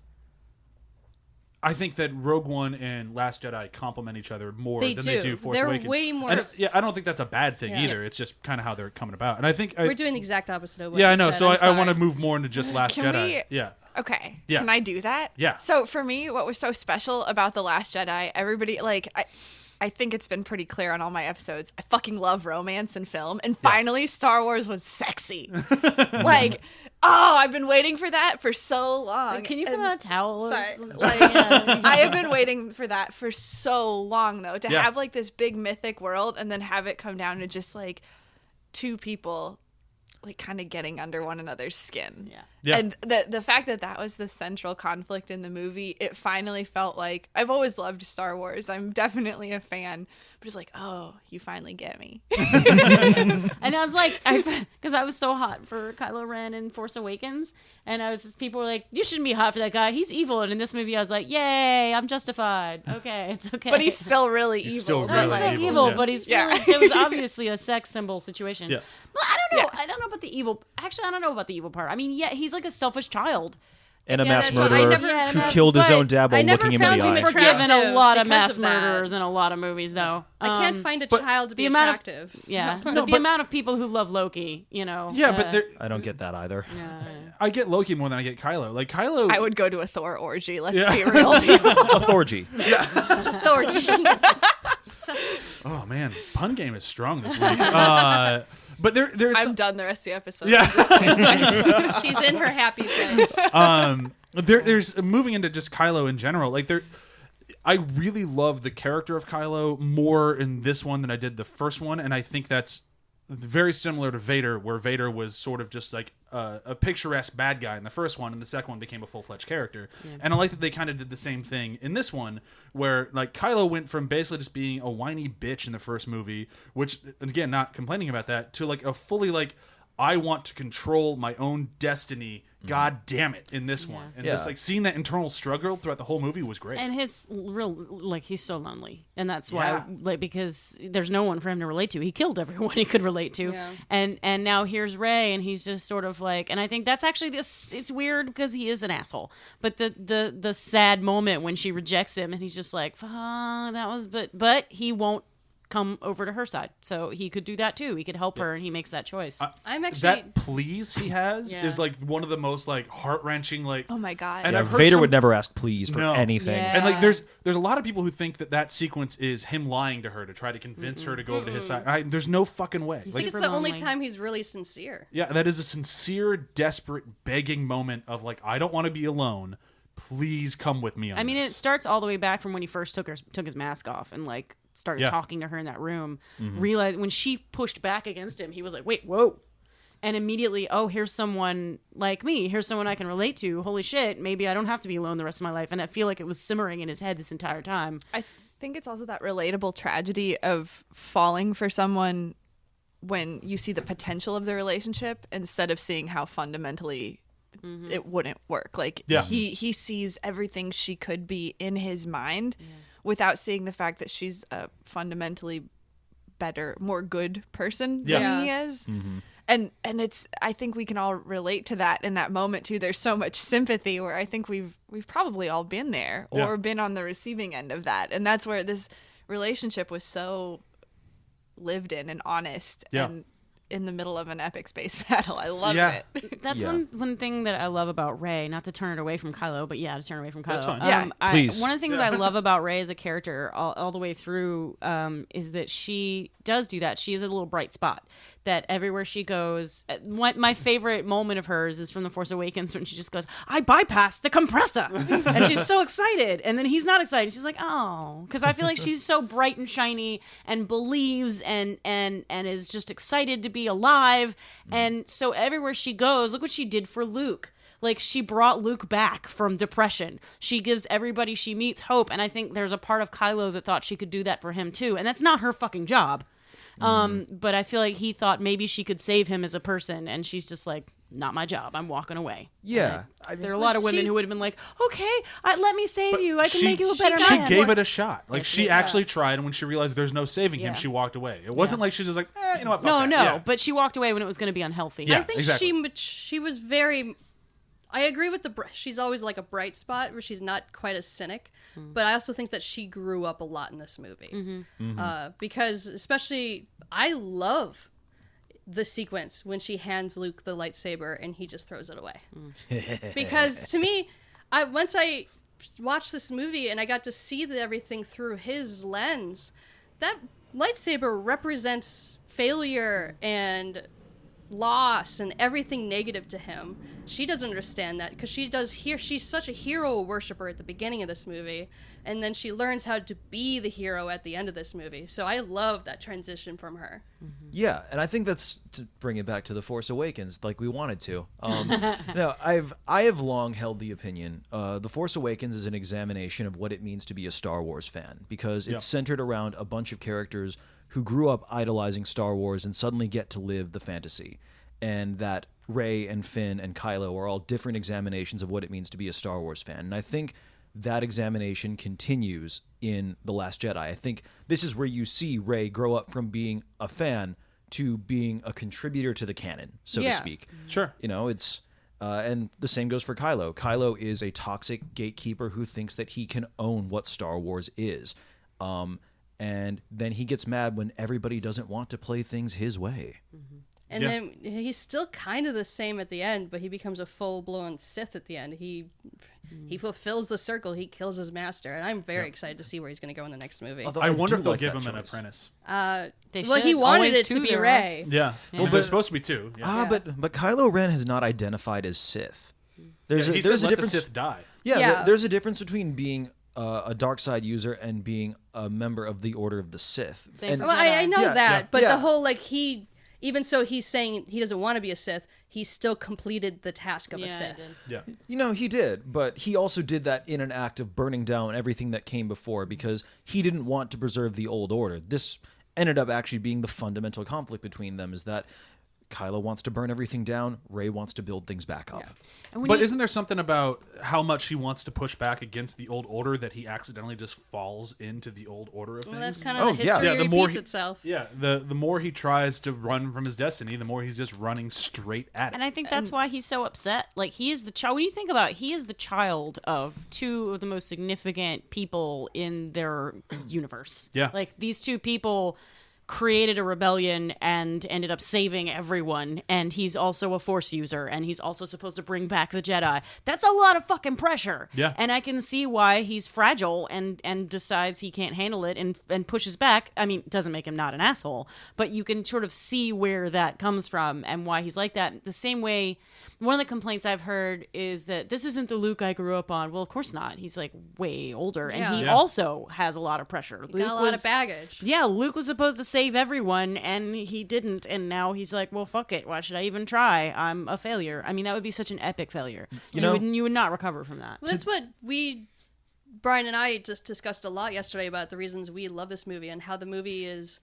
I think that Rogue One and Last Jedi complement each other more They than do. they do Force They're Awakens. way more I don't think that's a bad thing Yeah. either. It's just kind of how they're coming about. And I think We're doing the exact opposite of what yeah, you I know. said. So I'm I want to sorry. move more into just Last Can Jedi. we- Yeah. Okay. Yeah. Can I do that? Yeah. So for me, what was so special about The Last Jedi, everybody, like, I think it's been pretty clear on all my episodes. I fucking love romance in film. And finally, Star Wars was sexy. Like, oh, I've been waiting for that for so long. Can you put And- on a towel? Sorry. Like, I have been waiting for that for so long, though, to Yeah. have like this big mythic world and then have it come down to just like two people like kind of getting under one another's skin. Yeah. Yeah. And the fact that that was the central conflict in the movie, it finally felt like I've always loved Star Wars. I'm definitely a fan, but it's like, oh, you finally get me. And I was like, because I was so hot for Kylo Ren in Force Awakens, and I was just, people were like, you shouldn't be hot for that guy. He's evil. And in this movie, I was like, yay, I'm justified. Okay, it's okay. But he's still really He's evil. still But, But he's really so like, evil, yeah. but he's Yeah. really, it was obviously a sex symbol situation. Yeah. Well, I don't know. Yeah. I don't know about the evil. Actually, I don't know about the evil part. I mean, yeah, he's like a selfish child. And a Yeah, mass that's what I murderer never- who killed his but own dad I while never looking him in found the him eye. attractive. Forgiven a lot of because mass of that. murderers in a lot of movies, though. I can't find a but child to be the amount of- attractive. so- Yeah, No, but the but- amount of people who love Loki, you know. Yeah, but there, I don't get that either. I get Loki more than I get Kylo. Like Kylo, I would go to a Thor orgy. Let's Yeah. be real. people. Authorgy. Thor. oh man, pun game is strong this week. But there's I'm done the rest of the episode. yeah. She's in her happy place. There's moving into just Kylo in general. Like I really love the character of Kylo more in this one than I did the first one, and I think that's very similar to Vader, where Vader was sort of just like a picturesque bad guy in the first one, and the second one became a full-fledged character. And I like that they kind of did the same thing in this one, where like Kylo went from basically just being a whiny bitch in the first movie, which again, not complaining about that, to like a fully like, I want to control my own destiny. God damn it! In this one, and just like seeing that internal struggle throughout the whole movie was great. And his real, like, he's so lonely, and that's why, Yeah. like, because there's no one for him to relate to. He killed everyone he could relate to, Yeah. and now here's Rey, and he's just sort of like, and I think that's actually this. It's weird because he is an asshole, but the sad moment when she rejects him, and he's just like, that was, but he won't come over to her side. So he could do that too. He could help her, and he makes that choice. I'm actually That please he has Yeah. is like one of the most like heart wrenching like. Oh my god. And Yeah, I've heard Vader some- would never ask please for No. anything. Yeah. And like there's a lot of people who think that sequence is him lying to her to try to convince her to go over to his side. There's no fucking way. I think Like, it's super the only lonely. time he's really sincere. yeah, that is a sincere, desperate, begging moment of like, I don't want to be alone. Please come with me on I mean, it this. starts all the way back from when he first took his mask off and like started Yeah. talking to her in that room. Realized when she pushed back against him, he was like, "Wait, whoa!" And immediately, oh, here's someone like me. Here's someone I can relate to. Holy shit! Maybe I don't have to be alone the rest of my life. And I feel like it was simmering in his head this entire time. I think it's also that relatable tragedy of falling for someone when you see the potential of the relationship instead of seeing how fundamentally it wouldn't work. Like Yeah. he sees everything she could be in his mind without seeing the fact that she's a fundamentally better, more good person Yeah. than he is. And it's, I think we can all relate to that in that moment too. There's so much sympathy where I think we've probably all been there or Yeah. been on the receiving end of that. And that's where this relationship was so lived in and honest Yeah. and in the middle of an epic space battle. I love Yeah. it. That's Yeah. one thing that I love about Rey. Not to turn it away from Kylo, but yeah, to turn away from Kylo. That's fine. Yeah. Please. One of the things I love about Rey as a character all the way through is that she does do that. She is a little bright spot. That everywhere she goes, my favorite moment of hers is from The Force Awakens when she just goes, "I bypassed the compressor," and she's so excited, and then he's not excited. She's like, "Oh," because I feel like she's so bright and shiny and believes and is just excited to be alive, and so everywhere she goes, look what she did for Luke. Like, she brought Luke back from depression. She gives everybody she meets hope, and I think there's a part of Kylo that thought she could do that for him too, and that's not her fucking job. But I feel like he thought maybe she could save him as a person, and she's just like, "Not my job. I'm walking away." Yeah. There are a lot of women she- who would have been like, "Okay, let me save you. I can she- make you a better She man." gave it a shot. Like she Yeah. actually tried, and when she realized there's no saving him, Yeah. she walked away. It wasn't like she just like, you know what? Fuck No, that. no, Yeah. but she walked away when it was going to be unhealthy. Yeah. I think exactly. she was very. I agree with she's always like a bright spot where she's not quite as cynic, but I also think that she grew up a lot in this movie because especially I love the sequence when she hands Luke the lightsaber and he just throws it away because to me, once I watched this movie and I got to see everything through his lens, that lightsaber represents failure and loss and everything negative to him. She doesn't understand that because she's such a hero worshiper at the beginning of this movie, and then she learns how to be the hero at the end of this movie. So I love that transition from her. Yeah, and I think that's to bring it back to The Force Awakens, like we wanted to. No, I have long held the opinion The Force Awakens is an examination of what it means to be a Star Wars fan because it's centered around a bunch of characters who grew up idolizing Star Wars and suddenly get to live the fantasy, and that Rey and Finn and Kylo are all different examinations of what it means to be a Star Wars fan. And I think that examination continues in The Last Jedi. I think this is where you see Rey grow up from being a fan to being a contributor to the canon, so to Yeah. speak. Sure. You know, it's and the same goes for Kylo. Kylo is a toxic gatekeeper who thinks that he can own what Star Wars is. And then he gets mad when everybody doesn't want to play things his way. And Yeah. then he's still kind of the same at the end, but he becomes a full-blown Sith at the end. He fulfills the circle. He kills his master, and I'm very excited to see where he's going to go in the next movie. Although I wonder do if they'll like give that him an choice. apprentice. They Well, he should. wanted Always it to two be there are. Ray. Yeah. Well, there's supposed to be two. Yeah. But Kylo Ren has not identified as Sith. There's he a, there's said a let the difference. Sith die. Yeah, Yeah. there's a difference between being a dark side user and being a member of the Order of the Sith. Same And- for Well, I know Yeah, that, yeah, but yeah. the whole even so he's saying he doesn't want to be a Sith, he still completed the task of Yeah, a I Sith. did. Yeah. You know, he did, but he also did that in an act of burning down everything that came before because he didn't want to preserve the old order. This ended up actually being the fundamental conflict between them, is that Kylo wants to burn everything down. Rey wants to build things back up. Yeah. And when But you- isn't there something about how much he wants to push back against the old order that he accidentally just falls into the old order of things? Well, that's kind of the yeah. history Yeah, the more repeats he- itself. Yeah, the more he tries to run from his destiny, the more he's just running straight at it. And I think that's why he's so upset. Like, he is the child. When you think about it, he is the child of two of the most significant people in their universe. Yeah. Like, these two people created a rebellion and ended up saving everyone, and he's also a Force user, and he's also supposed to bring back the Jedi. That's a lot of fucking pressure. Yeah. And I can see why he's fragile and decides he can't handle it and pushes back. I mean, it doesn't make him not an asshole, but you can sort of see where that comes from and why he's like that. The same way, one of the complaints I've heard is that this isn't the Luke I grew up on. Well, of course not. He's like way older, and Yeah. he Yeah. also has a lot of pressure. Got a lot of baggage. Yeah, Luke was supposed to save everyone, and he didn't, and now he's like, well, fuck it. Why should I even try? I'm a failure. I mean, that would be such an epic failure. You would not recover from that. Well, that's what Brian and I just discussed a lot yesterday about the reasons we love this movie and how the movie is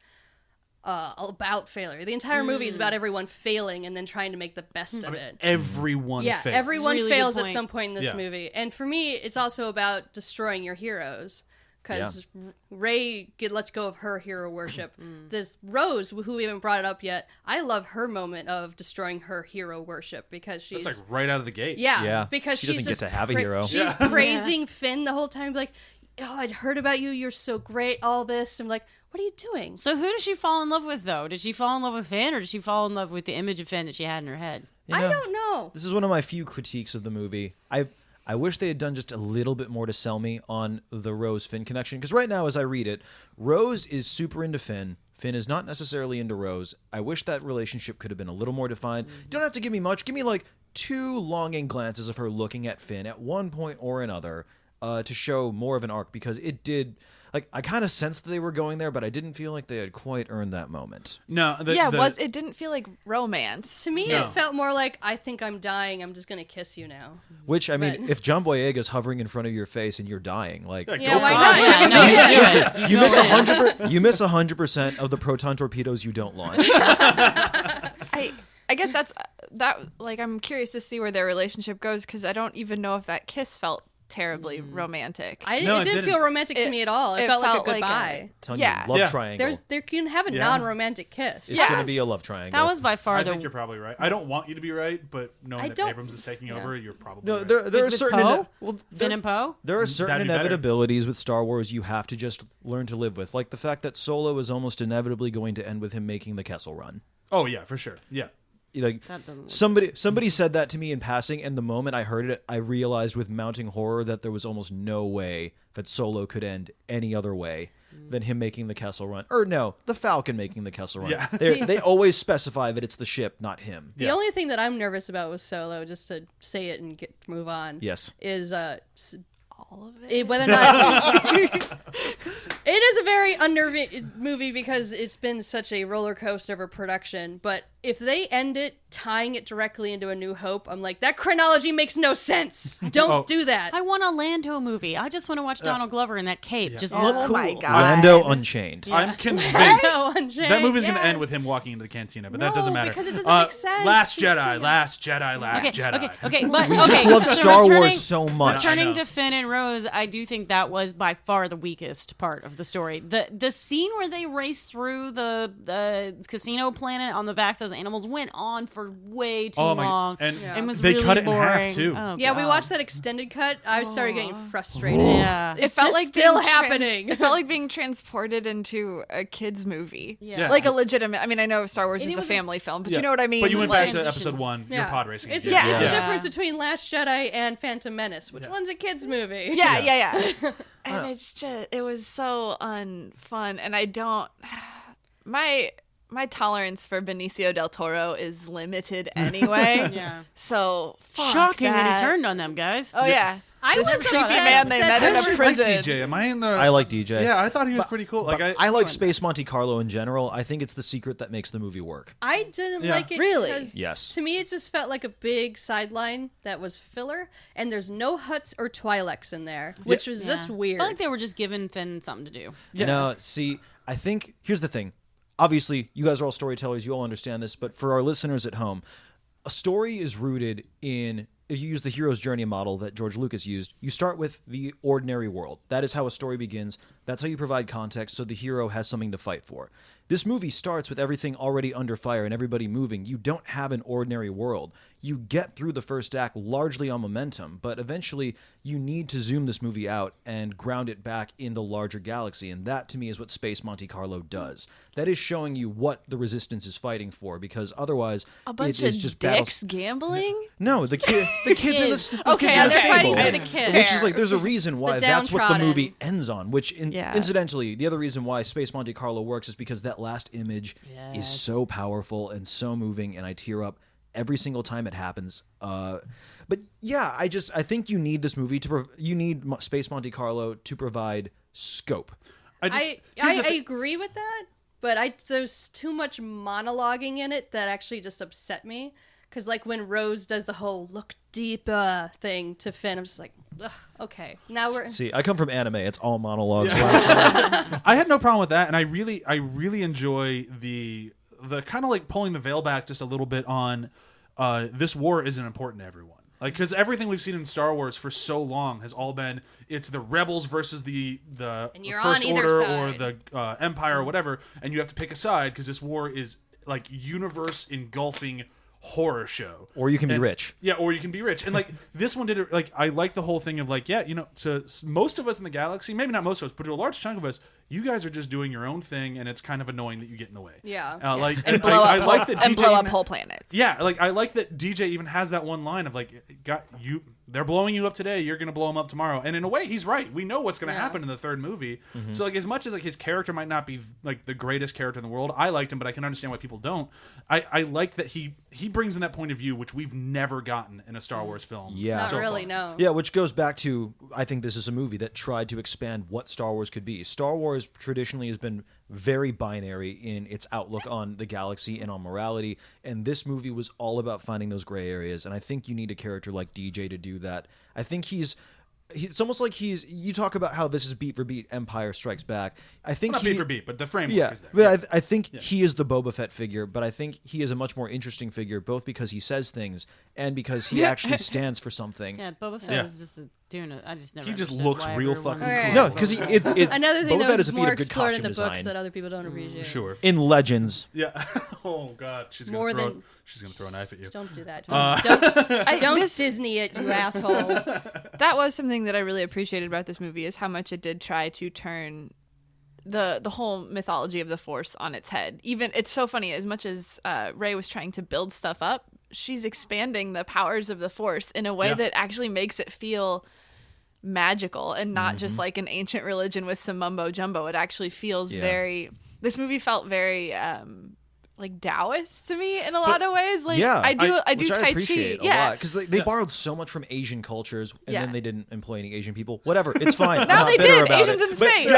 about failure. The entire movie is about everyone failing and then trying to make the best of it. Everyone Yeah, fails. everyone Really good fails at point. some point in this Yeah. movie. And for me, it's also about destroying your heroes. Because Rey lets go of her hero worship. There's Rose, who we haven't brought it up yet. I love her moment of destroying her hero worship because she's That's like right out of the gate. yeah, because She she's doesn't get just to have a hero. She's praising Finn the whole time, like, "Oh, I'd heard about you. You're so great. All this." I'm like, "What are you doing?" So who does she fall in love with, though? Did she fall in love with Finn, or did she fall in love with the image of Finn that she had in her head? You I know, don't know. This is one of my few critiques of the movie. I wish they had done just a little bit more to sell me on the Rose Finn connection. Because right now, as I read it, Rose is super into Finn. Finn is not necessarily into Rose. I wish that relationship could have been a little more defined. You don't have to give me much. Give me like 2 longing glances of her looking at Finn at one point or another to show more of an arc. Because it did. Like, I kind of sensed that they were going there, but I didn't feel like they had quite earned that moment. No, it didn't feel like romance. To me, No. it felt more like, "I think I'm dying. I'm just gonna kiss you now." Which, I mean, But- if John Boyega's hovering in front of your face and you're dying, like... Yeah, Yeah, go why for not? it. Yeah, no, yeah. you do it. You miss 100% of the proton torpedoes you don't launch. I guess that like I'm curious to see where their relationship goes because I don't even know if that kiss felt terribly romantic. It No, it didn't feel didn't. romantic to me at all. It, it felt like a felt like goodbye. Telling Yeah. you, love Yeah. triangle. There can have a Yeah. non-romantic kiss. It's Yes. going to be a love triangle. That was by far I the think you're probably right. I don't want you to be right, but knowing I that don't- Abrams is taking over, you're probably no. right. There are with certain Poe? well, Finn and Poe. there are certain That'd be better. inevitabilities with Star Wars you have to just learn to live with, like the fact that Solo is almost inevitably going to end with him making the Kessel Run. Oh yeah, for sure. Yeah. Like That doesn't look somebody said that to me in passing, and the moment I heard it, I realized with mounting horror that there was almost no way that Solo could end any other way than him making the Kessel Run. Or no, the Falcon making the Kessel Run. Yeah. They always specify that it's the ship, not him. The only thing that I'm nervous about with Solo, just to say it and move on, Yes. is All of it. whether or not it is a very unnerving movie because it's been such a roller coaster of a production. But if they end it tying it directly into A New Hope, I'm like, that chronology makes no sense. Don't do that. I want a Lando movie. I just want to watch Donald Glover in that cape. Just Oh look cool. my God. Lando Unchained. I'm convinced Lando Unchained, that movie's going to end yes. with him walking into the cantina, but No, that doesn't matter. because it doesn't make sense. Last He's Jedi, too- Last Jedi, Last Jedi. Okay, but We just love Star Wars so much. I Returning know. to Finn and Rose, I do think that was by far the weakest part of the story. The scene where they race through the casino planet on the backs of those animals went on for way too Oh my- long. and Yeah. It was they really cut it in boring. half, too. Oh, Yeah, we God. watched that extended cut. I started getting frustrated. Yeah. It's felt like still happening. It felt like being transported into a kids movie. Yeah. Like a legitimate. I mean, I know Star Wars And is it a was- family film, but Yeah. you know what I mean. But you went Like- back to Transition. episode 1, Yeah. you're pod racing. It's, again. it's the Yeah. difference between Last Jedi and Phantom Menace. Which one's a kids movie? Yeah. And it's just, it was so unfun, and I don't. My tolerance for Benicio del Toro is limited anyway. Yeah. So fuck Shocking that that he turned on them, guys. Oh yeah. I This was creepy upset man they that met in there a were- I like prison. DJ. Am I in the? I like DJ. Yeah, I thought he was pretty cool. Like I like Space Monte Carlo in general. I think it's the secret that makes the movie work. I didn't Yeah. like it Really? because Yes. to me it just felt like a big sideline that was filler, and there's no Hutts or Twi'leks in there, which was just I weird. felt like they were just giving Finn something to do. Yeah. No, see, I think here's the thing. obviously, you guys are all storytellers. You all understand this. But for our listeners at home, a story is rooted in, if you use the hero's journey model that George Lucas used, you start with the ordinary world. That is how a story begins. That's how you provide context so the hero has something to fight for. This movie starts with everything already under fire and everybody moving. You don't have an ordinary world. You get through the first act largely on momentum, but eventually you need to zoom this movie out and ground it back in the larger galaxy, and that to me is what Space Monte Carlo does. That is showing you what the Resistance is fighting for, because otherwise A bunch it is of just dicks battles. Okay, No, the kids in the Kids. the Okay, kids in the they're fighting stable. for the kids. Which is like, there's a reason why The that's what the downtrodden. movie ends on. Which, Yeah. incidentally, the other reason why Space Monte Carlo works is because that last image is Yes. so powerful and so moving, and I tear up every single time it happens. But yeah, I think you need this movie you need Space Monte Carlo to provide scope. I here's the thing. agree with that, but there's too much monologuing in it that actually just upset me. Because like when Rose does the whole look deeper thing to Finn, I'm just like, ugh, okay. Now we're See, I come from anime; it's all monologues. I had no problem with that, and I really enjoy the kind of like pulling the veil back just a little bit on this war isn't important to everyone. Like, because everything we've seen in Star Wars for so long has all been, it's the rebels versus the And you're First on either Order side. or the Empire or whatever, and you have to pick a side because this war is like universe engulfing horror show. Or you can be And- rich. Yeah, or you can be rich. And like this one did it, like I like the whole thing of like, yeah, to most of us in the galaxy, maybe not most of us, but to a large chunk of us, you guys are just doing your own thing, and it's kind of annoying that you get in the way. Yeah. Like and blow I up like that and DJ blow up even- whole planets. Yeah, like I like that DJ even has that one line of like, they're blowing you up today, you're gonna blow them up tomorrow. And in a way, he's right. We know what's gonna happen in the third movie. So like, as much as like his character might not be like the greatest character in the world, I liked him, but I can understand why people don't. I like that he brings in that point of view which we've never gotten in a Star Wars film. Yeah. not so really, far. no. Yeah, which goes back to, I think this is a movie that tried to expand what Star Wars could be. Star Wars traditionally has been very binary in its outlook on the galaxy and on morality, and this movie was all about finding those gray areas, and I think you need a character like DJ to do that. I think it's almost like you talk about how this is beat for beat Empire Strikes Back. I think Not beat for beat, but the framework yeah, is there. but I think he is the Boba Fett figure, but I think he is a much more interesting figure, both because he says things and because he actually stands for something. Yeah, Boba Fett Yeah. is just doing it. I just never. He just understood looks why real everyone fucking Alright. cool. No, because Another thing Boba that Fett was is a feat more of good explored in costume the books design. that other people don't appreciate. Sure. In Legends. Yeah. Oh God, she's gonna More throw than- she's gonna throw a knife at you. Don't do that. Don't This- Disney it, you asshole. That was something that I really appreciated about this movie, is how much it did try to turn the whole mythology of the Force on its head. Even, it's so funny, as much as Rey was trying to build stuff up, she's expanding the powers of the Force in a way Yeah. that actually makes it feel magical and not just like an ancient religion with some mumbo jumbo. It actually feels this movie felt very like Taoist to me in a lot of ways. Like I do which Tai I Chi. appreciate a lot, because they borrowed so much from Asian cultures, and Yeah. then they didn't employ any Asian people. Whatever, it's fine. Now I'm not they bitter did. about Asians it. in But- space.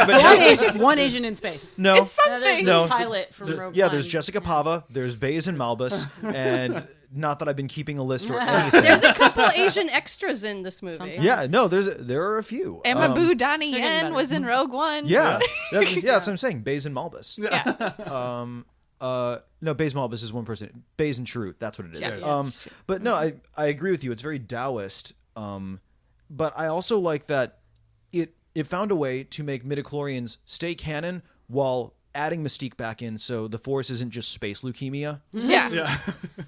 yeah, but one Asian in space. no, It's There's something. the No. pilot from Rogue yeah, One. there's Jessica Pava, there's Baze and Malbus, and not that I've been keeping a list or anything. There's a couple Asian extras in this movie. Sometimes. Yeah, no, there are a few. Amabu Donnie They're getting Yen better. was in Rogue One. Yeah, that's what I'm saying. Baze and Malbus. Yeah. No, Baze Malbus is one person. Baze and Chirrut, that's what it is. Yeah. But no, I agree with you. It's very Taoist. But I also like that it found a way to make midichlorians stay canon while adding Mystique back in, so the Force isn't just space leukemia. Yeah. Yeah.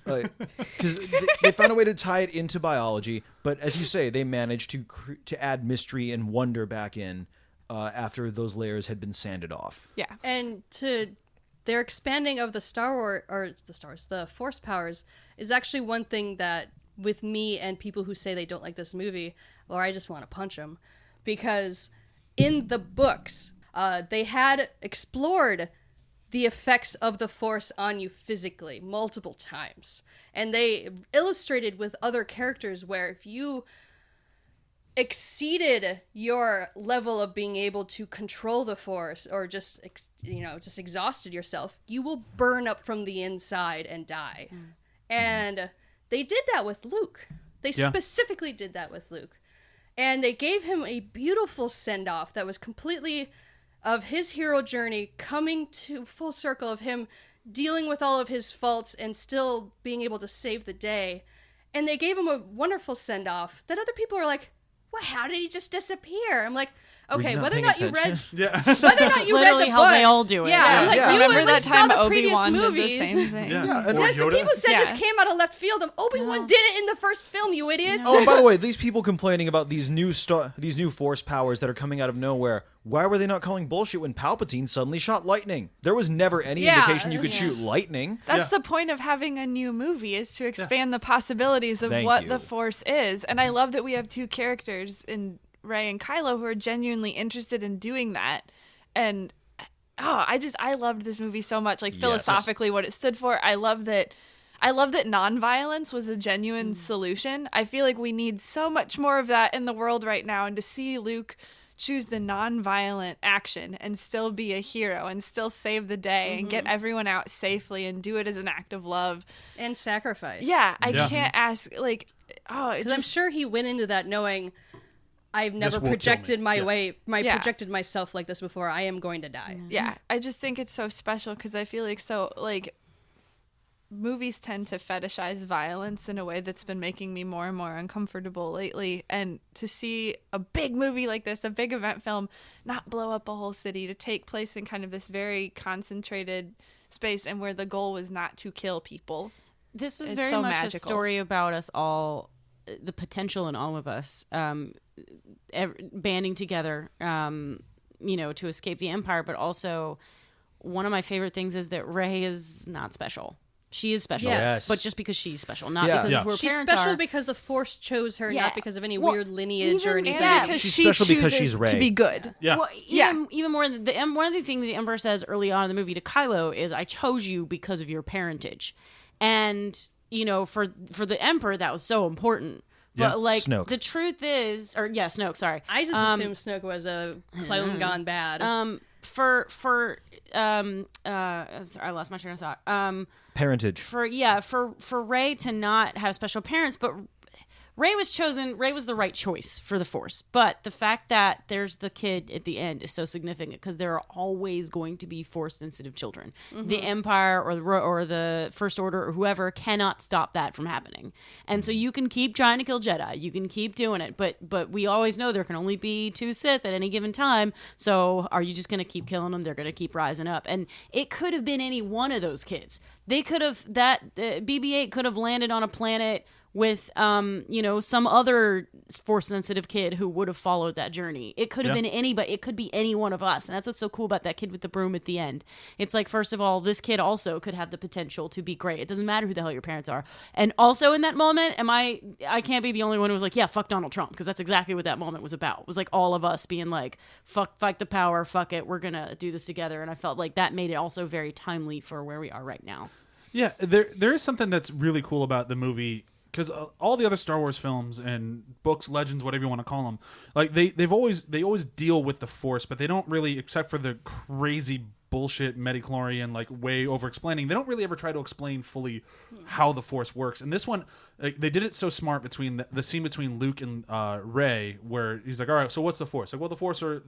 Because they found a way to tie it into biology, but as you say, they managed to add mystery and wonder back in after those layers had been sanded off. Yeah. And their expanding of the the Force powers is actually one thing that, with me and people who say they don't like this movie, or I just want to punch them, because in the books, they had explored the effects of the Force on you physically multiple times. And they illustrated with other characters where if you exceeded your level of being able to control the Force, or just exhausted yourself, you will burn up from the inside and die. And they did that with Luke. They specifically did that with Luke. And they gave him a beautiful send-off that was completely of his hero journey coming to full circle of him dealing with all of his faults and still being able to save the day. And they gave him a wonderful send-off that other people were like, well, how did he just disappear? I'm like, okay, whether or not you read, whether or not you read literally the how they books, all do it. Yeah, I'm like, Yeah. you Remember at that least saw time the previous Obi-Wan did the movies. same thing? Yeah, and There's some Yoda? people said this Yeah. came out of left field. Of Obi-Wan did it in the first film, you idiots. Oh, and by the way, these people complaining about these new force powers that are coming out of nowhere. Why were they not calling bullshit when Palpatine suddenly shot lightning? There was never any Yeah, indication you could shoot lightning. That's the point of having a new movie, is to expand the possibilities of Thank what you. the Force is. And I love that we have two characters in Rey and Kylo who are genuinely interested in doing that. And I loved this movie so much. Like, philosophically, what it stood for. I love that nonviolence was a genuine solution. I feel like we need so much more of that in the world right now. And to see Luke choose the nonviolent action and still be a hero and still save the day and get everyone out safely and do it as an act of love And sacrifice. Yeah, I Yeah. can't ask, like, Because I'm sure he went into that knowing I've never will kill me. projected my Yeah. Yeah. projected myself like this before. I am going to die. yeah, I just think it's so special because I feel like movies tend to fetishize violence in a way that's been making me more and more uncomfortable lately. And to see a big movie like this, a big event film, not blow up a whole city, to take place in kind of this very concentrated space and where the goal was not to kill people. This is It's very so much a magical. story about us all, the potential in all of us, banding together, to escape the Empire. But also, one of my favorite things is that Rey is not special. She is special, Yes. but just because she's special, not Yeah. because Yeah. of who her She's parents special are. because the Force chose her, Yeah. not because of any Well, weird lineage or even- anything. And Yeah. because She's she special because chooses she's Rey. to be good. Yeah. Well, Yeah. even more than one of the things the Emperor says early on in the movie to Kylo is, "I chose you because of your parentage," and for the Emperor that was so important. Yeah. But like Snoke. the truth is, Snoke. Sorry, I just assumed Snoke was a clone gone bad. I'm sorry, I lost my train of thought. Parentage. For Rey to not have special parents, but Rey was the right choice for the Force. But the fact that there's the kid at the end is so significant because there are always going to be Force sensitive children. The Empire or the First Order or whoever cannot stop that from happening. And so you can keep trying to kill Jedi, you can keep doing it, but we always know there can only be 2 Sith at any given time. So are you just going to keep killing them? They're going to keep rising up. And it could have been any one of those kids. They could have BB-8 could have landed on a planet with some other Force sensitive kid who would have followed that journey. It could have been anybody. It could be any one of us. And that's what's so cool about that kid with the broom at the end. It's like, first of all, this kid also could have the potential to be great. It doesn't matter who the hell your parents are. And also in that moment, I can't be the only one who was like, yeah, fuck Donald Trump, because that's exactly what that moment was about. It was like all of us being like, fight the power, fuck it, we're gonna do this together. And I felt like that made it also very timely for where we are right now. Yeah, there is something that's really cool about the movie, because all the other Star Wars films and books, legends, whatever you want to call them, like they always deal with the Force, but they don't really, except for the crazy bullshit midichlorian, like way over explaining, they don't really ever try to explain fully how the Force works. And this one, like, they did it so smart between the scene between Luke and Rey, where he's like, all right, so what's the Force? Like, well, the Force are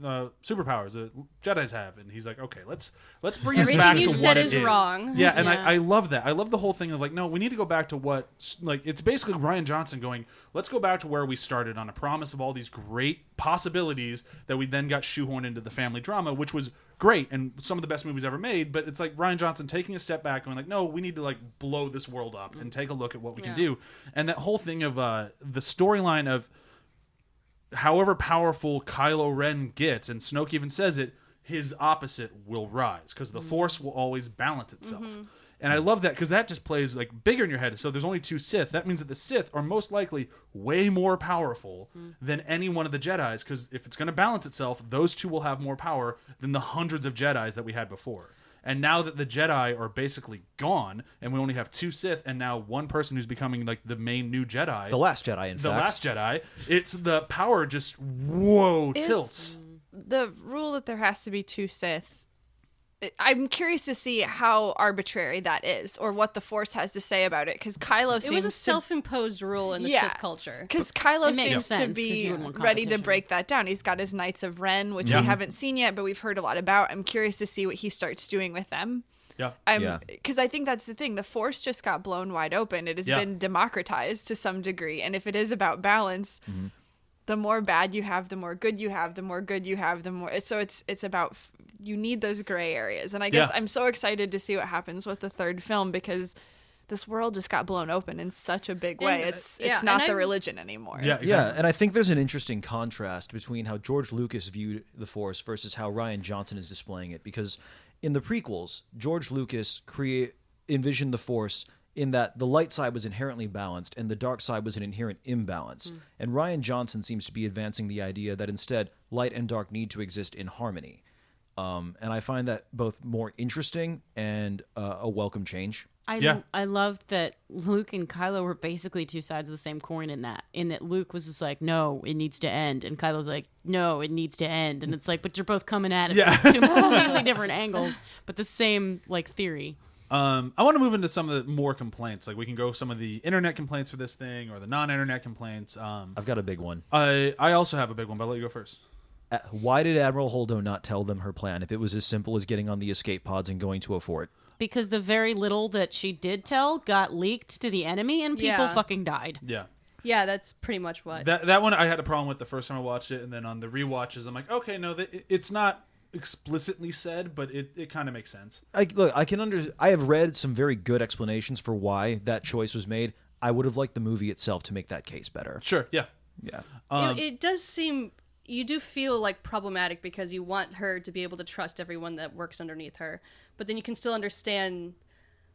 superpowers that Jedis have. And he's like, okay, let's bring this Everything back you to said what is it is. wrong. Yeah, and Yeah. I love that. I love the whole thing of like, no, we need to go back to what, like, it's basically Rian Johnson going, let's go back to where we started on a promise of all these great possibilities that we then got shoehorned into the family drama, which was great and some of the best movies ever made. But it's like Rian Johnson taking a step back and going like, no, we need to like blow this world up and take a look at what we can do. And that whole thing of the storyline of however powerful Kylo Ren gets, and Snoke even says it, his opposite will rise because the Force will always balance itself. And I love that because that just plays like bigger in your head. So there's only 2 Sith. That means that the Sith are most likely way more powerful than any one of the Jedis, because if it's going to balance itself, those 2 will have more power than the hundreds of Jedis that we had before. And now that the Jedi are basically gone, and we only have 2 Sith, and now one person who's becoming like the main new Jedi, The Last Jedi, in the fact. Last Jedi, it's the power just tilts. The rule that there has to be 2 Sith I'm curious to see how arbitrary that is, or what the Force has to say about it. Because Kylo seems It was a self-imposed rule in the Sith culture. Because Kylo It makes seems to sense, 'cause be you wouldn't want ready to competition. break that down. He's got his Knights of Ren, which we haven't seen yet, but we've heard a lot about. I'm curious to see what he starts doing with them. Yeah. Because I think that's the thing. The Force just got blown wide open. It has been democratized to some degree, and if it is about balance. The more bad you have, the more good you have. The more good you have, the more. So it's about you need those gray areas, and I guess I'm so excited to see what happens with the third film because this world just got blown open in such a big way. And, It's not the religion anymore. Yeah, exactly. Yeah, and I think there's an interesting contrast between how George Lucas viewed the Force versus how Rian Johnson is displaying it. Because in the prequels, George Lucas envisioned the Force in that the light side was inherently balanced and the dark side was an inherent imbalance. And Rian Johnson seems to be advancing the idea that instead light and dark need to exist in harmony. And I find that both more interesting and a welcome change. I loved that Luke and Kylo were basically two sides of the same coin in that Luke was just like, no, it needs to end. And Kylo's like, no, it needs to end. And it's like, but you're both coming at it from two completely different angles, but the same like theory. I want to move into some of the more complaints. Like we can go some of the internet complaints for this thing or the non-internet complaints. I've got a big one. I also have a big one, but I'll let you go first. Why did Admiral Holdo not tell them her plan if it was as simple as getting on the escape pods and going to a fort? Because the very little that she did tell got leaked to the enemy and people fucking died. Yeah, that's pretty much what. That one I had a problem with the first time I watched it, and then on the rewatches, I'm like, okay, no, it's not explicitly said, but it kind of makes sense. I have read some very good explanations for why that choice was made. I would have liked the movie itself to make that case better. Sure, yeah. It does seem you do feel like problematic because you want her to be able to trust everyone that works underneath her, but then you can still understand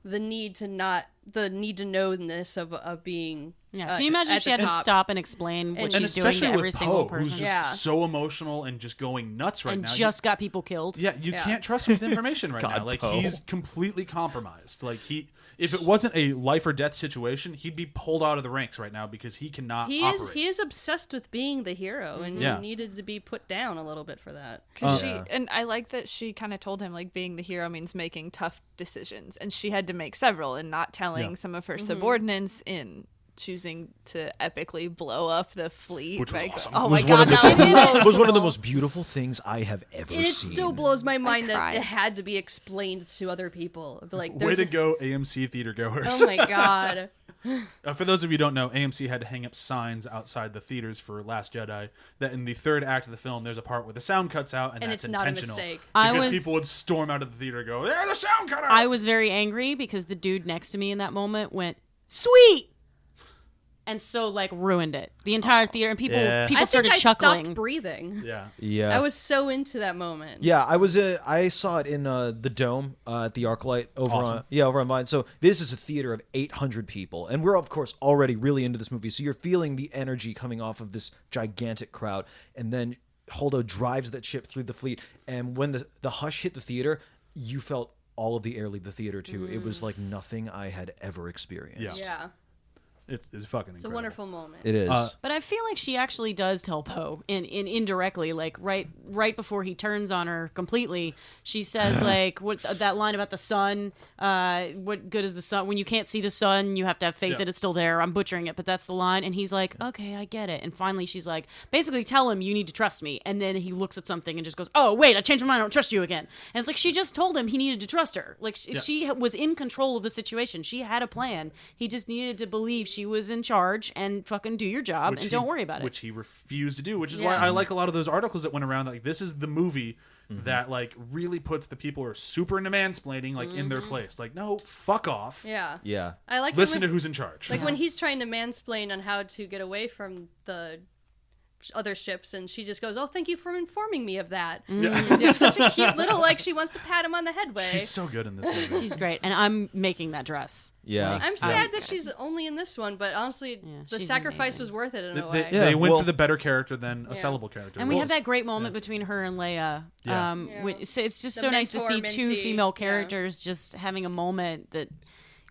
the need to knownness of being. Yeah, can you imagine if she had to stop and explain what she's doing to every single person? Who's just so emotional and just going nuts right and now. Just got people killed. Yeah, you can't trust him with information right now. Like he's completely compromised. Like if it wasn't a life or death situation, he'd be pulled out of the ranks right now because he cannot operate. He is obsessed with being the hero, and he needed to be put down a little bit for that. And I like that she kind of told him like being the hero means making tough decisions, and she had to make several, and not telling some of her subordinates in choosing to epically blow up the fleet. Which was awesome. Oh my god, that was one of the most beautiful things I have ever seen. It still blows my mind that it had to be explained to other people. Like, way to go, AMC theater goers. Oh my god. For those of you who don't know, AMC had to hang up signs outside the theaters for Last Jedi that in the third act of the film, there's a part where the sound cuts out, and that's it's not a intentional. mistake. Because people would storm out of the theater and go, "There, the sound cut out!" I was very angry because the dude next to me in that moment went, "Sweet!" and so like ruined it. The entire theater, and people started chuckling. I stopped breathing. Yeah. I was so into that moment. Yeah, I saw it in the Dome at the ArcLight over on Vine. So this is a theater of 800 people, and we're of course already really into this movie. So you're feeling the energy coming off of this gigantic crowd, and then Holdo drives that ship through the fleet, and when the hush hit the theater, you felt all of the air leave the theater too. It was like nothing I had ever experienced. Yeah. It's fucking incredible. It's a wonderful moment. It is. But I feel like she actually does tell Poe in indirectly, like right before he turns on her completely. She says like that line about the sun. What good is the sun when you can't see the sun? You have to have faith that it's still there. I'm butchering it, but that's the line. And he's like, okay, I get it. And finally, she's like, basically, tell him you need to trust me. And then he looks at something and just goes, oh wait, I changed my mind. I don't trust you again. And it's like she just told him he needed to trust her. Like she was in control of the situation. She had a plan. He just needed to believe she was in charge and fucking do your job and don't worry about it. Which he refused to do, which is why I like a lot of those articles that went around like this is the movie that like really puts the people who are super into mansplaining like in their place. Like, no, fuck off. Yeah. I like listen to who's in charge. Like when he's trying to mansplain on how to get away from the other ships, and she just goes, oh, thank you for informing me of that. It's such a cute little, like, she wants to pat him on the head way. She's so good in this movie. She's great, and I'm making that dress. Yeah. I'm sad that she's only in this one, but honestly, the sacrifice was worth it in a way. They went for the better character than a sellable character. And we have that great moment between her and Leia. So it's just so nice to see two female characters just having a moment that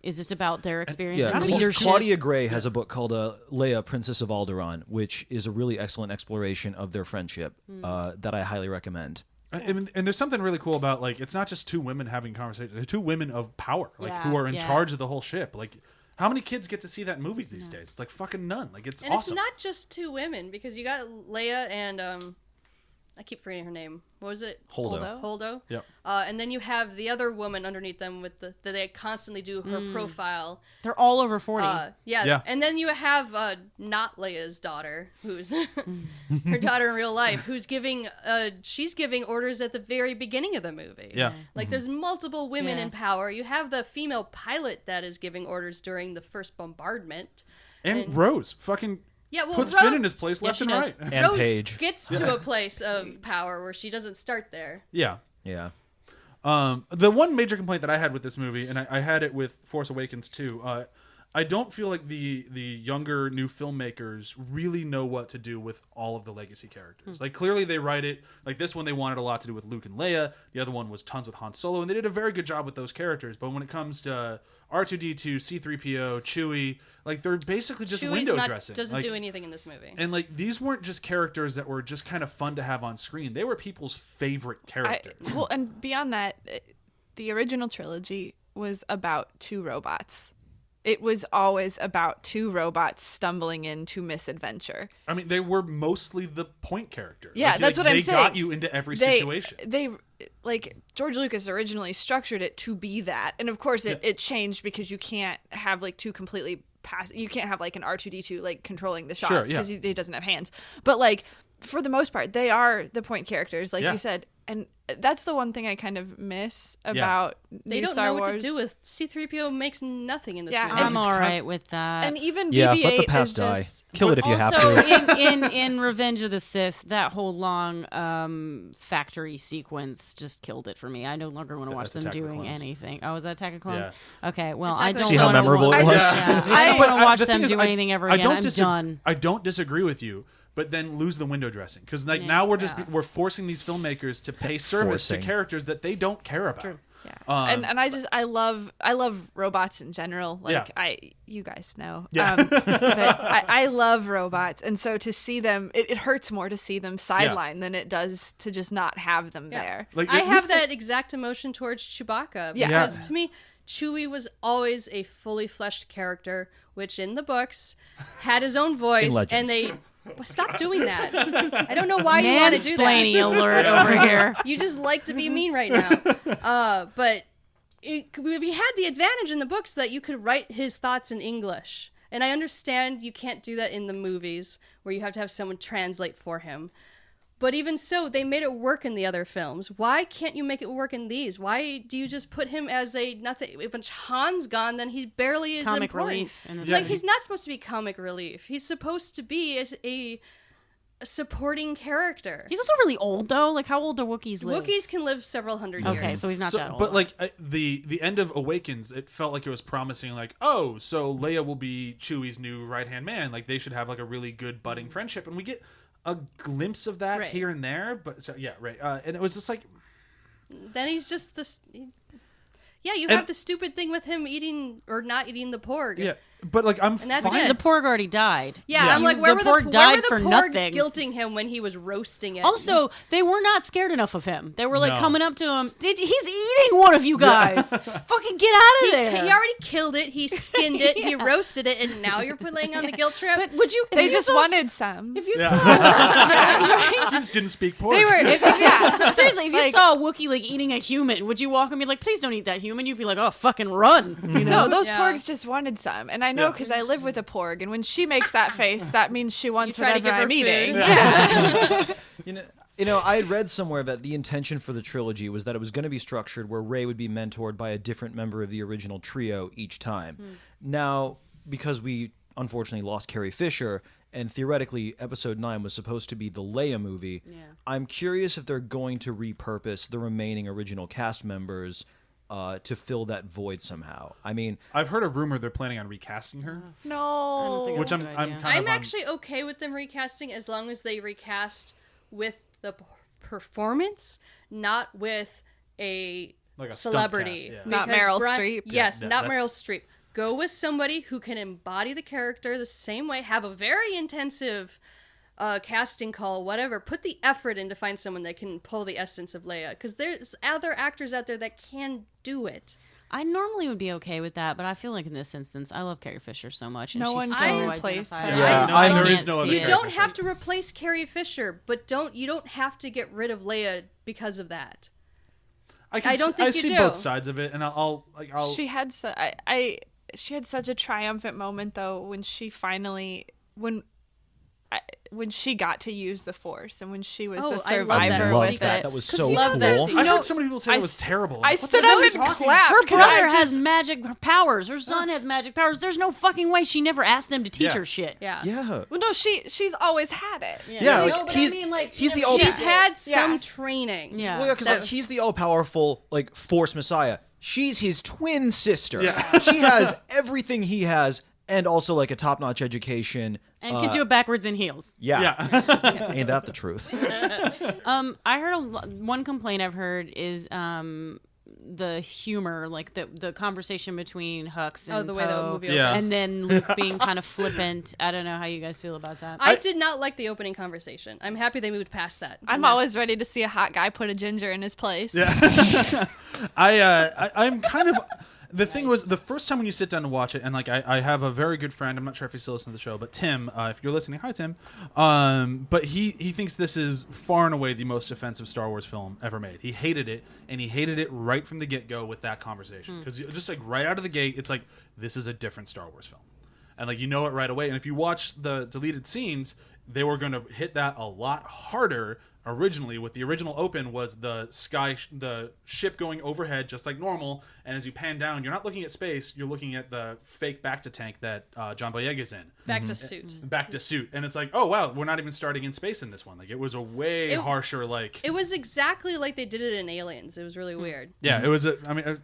is just about their experience and leadership. Claudia Gray has a book called Leia, Princess of Alderaan, which is a really excellent exploration of their friendship that I highly recommend. And there's something really cool about, like, it's not just two women having conversations. They're two women of power, like, Yeah, who are in yeah. charge of the whole ship. Like, how many kids get to see that in movies these days? It's like fucking none. Like, it's And awesome. it's not just two women, because you got Leia and I keep forgetting her name. What was it? Holdo. Yep. And then you have the other woman underneath them with that they constantly do her profile. They're all over 40. Yeah. And then you have not Leia's daughter, who's her daughter in real life, who's she's giving orders at the very beginning of the movie. Yeah. Like there's multiple women Yeah. in power. You have the female pilot that is giving orders during the first bombardment. And Rose fucking Yeah, well, puts Rose, Finn in his place left she and does. right. And Rose Paige. gets to a place of power where she doesn't start there. Yeah. Yeah. The one major complaint that I had with this movie, and I had it with Force Awakens too, I don't feel like the younger new filmmakers really know what to do with all of the legacy characters. Like clearly they write it like this one they wanted a lot to do with Luke and Leia. The other one was tons with Han Solo, and they did a very good job with those characters. But when it comes to R2D2, C3PO, Chewie, like they're basically just Chewie's window not, dressing. doesn't Like, do anything in this movie. and like these weren't just characters that were just kind of fun to have on screen. They were people's favorite characters. Well, and beyond that, the original trilogy was about two robots. It was always about two robots stumbling into misadventure. I mean, they were mostly the point character. Yeah, that's what I'm saying. They got you into every situation. They like George Lucas originally structured it to be that, and of course it changed because you can't have like two completely you can't have like an R2D2 like controlling the shots because he doesn't have hands. But like for the most part, they are the point characters, like you said. And that's the one thing I kind of miss about They new don't Star know Wars. what to do with C-3PO. Makes nothing in this Yeah, movie. I'm he's all kind- right with that. And even Yeah, BB-8 let the past is die. just Kill it if you have also, to. in Revenge of the Sith, that whole long factory sequence just killed it for me. I no longer want to watch That's them Attack of the doing Clones. anything. Oh, is that Attack of Clones? Yeah. Okay, well, Attack I of the don't See how want to- memorable it I was? just- Yeah, I don't But want to watch the thing them is, do anything ever again. I'm done. I don't disagree with you, but then lose the window dressing because like now we're forcing these filmmakers to pay service to Forcing. characers that they don't care about. True. Yeah. And I love robots in general. Like you guys know. Yeah. But I love robots, and so to see them, it hurts more to see them sidelined than it does to just not have them there. Like, I at have least that exact emotion towards Chewbacca Yeah. because to me, Chewie was always a fully fleshed character, which in the books had his own voice, Legends. and they stop doing that. I don't know why you want to do that. Mansplaining alert over here. You just like to be mean right now. But we had the advantage in the books that you could write his thoughts in English. And I understand you can't do that in the movies where you have to have someone translate for him. But even so, they made it work in the other films. Why can't you make it work in these? Why do you just put him as a nothing? If Han's gone, then he barely is Comic important. relief in this Like movie. he's not supposed to be comic relief. He's supposed to be a supporting character. He's also really old, though. Like, how old do Wookiees live? Wookiees can live several hundred years. Okay, so he's not that old. But like the end of Awakens, it felt like it was promising. Like, oh, so Leia will be Chewie's new right hand man. Like they should have like a really good budding friendship, and we get a glimpse of that Right. here and there. But so yeah, right. And it was just like, Then he's just this. Yeah, you And- have the stupid thing with him eating or not eating the porg. yeah. But like I'm And that's fine. it. the Porg already died. Yeah, Yeah. I'm like, The where were porg the died for porgs nothing. guilting him when he was roasting it? Also, they were not scared enough of him. They were like No. coming up to him. He's eating one of you guys. Fucking get out of there. he already killed it. He skinned it. He roasted it, and now you're playing on the guilt trip. But would you? They if you just saw- wanted some. If you Yeah. saw, He just didn't speak pork. They were seriously, if you Like- saw a Wookiee like eating a human, would you walk and be like, "Please don't eat that human"? You'd be like, "Oh, fucking run!" You know? No, those Yeah. porgs just wanted some, and I know Yeah. because I live with a porg, and when she makes that face, that means she wants You try to whatever give her I'm eating. food. Yeah. You know, I had read somewhere that the intention for the trilogy was that it was going to be structured where Rey would be mentored by a different member of the original trio each time. Now, because we unfortunately lost Carrie Fisher, and theoretically Episode 9 was supposed to be the Leia movie, I'm curious if they're going to repurpose the remaining original cast members to fill that void somehow. I mean, I've heard a rumor they're planning on recasting her, No. which I'm That's a good I'm idea. kind I'm of on- actually okay with them recasting as long as they recast with the performance, not with a Like a stunt celebrity. cast, yeah. Not Because Meryl Streep. Yes, Yeah, not that's- Meryl Streep. Go with somebody who can embody the character the same way, have a very intensive casting call, whatever. Put the effort in to find someone that can pull the essence of Leia, because there's other actors out there that can do it. I normally would be okay with that, but I feel like in this instance, I love Carrie Fisher so much, and No she's one so can replace her. identifiable. Yeah, I just I love there it. is no other You Carrie don't Fisher. have to replace Carrie Fisher, but you don't have to get rid of Leia because of that. I don't think I you see do. both sides of it, and I'll She had she had such a triumphant moment though when she finally when she got to use the Force and when she was Oh, the I love survivor that Love with that. it. That was 'Cause so you love that cool. scene. I've know, heard so many people say I it was s- terrible. I What stood the hell up is and talking? clapped. Her 'cause brother I just- has magic powers. Her son has magic powers. There's no fucking way she never asked them to teach Yeah. her shit. Yeah. Yeah. Well, no, she's always had it. Yeah, like No, but I he's mean, like, he's the she all She's never- had some Yeah. training. Yeah. well, yeah, because like, he's the all powerful like Force Messiah. She's his twin sister. Yeah. She has everything he has, and also like a top notch education. And can do it backwards in heels. Yeah. Yeah. Ain't that the truth? I heard one complaint I've heard is the humor, like the conversation between Hux and The way the Poe, movie Yeah. opened. and then Luke being kind of flippant. I don't know how you guys feel about that. I did not like the opening conversation. I'm happy they moved past that. I'm always ready to see a hot guy put a ginger in his place. Yeah. I'm kind of. The thing was, the first time when you sit down to watch it, and like I have a very good friend. I'm not sure if he's still listening to the show, but Tim, if you're listening, hi Tim. But he thinks this is far and away the most offensive Star Wars film ever made. He hated it, and he hated it right from the get go with that conversation, because just like right out of the gate, it's like this is a different Star Wars film, and like you know it right away. And if you watch the deleted scenes, they were going to hit that a lot harder. Originally, with the original open was the ship going overhead just like normal, and as you pan down, you're not looking at space, you're looking at the fake back to tank that John Boyega's in. Back to suit. Back to suit, and it's like, oh wow, we're not even starting in space in this one. Like it was a way harsher, like It was exactly like they did it in Aliens. It was really weird. yeah, it was. I'm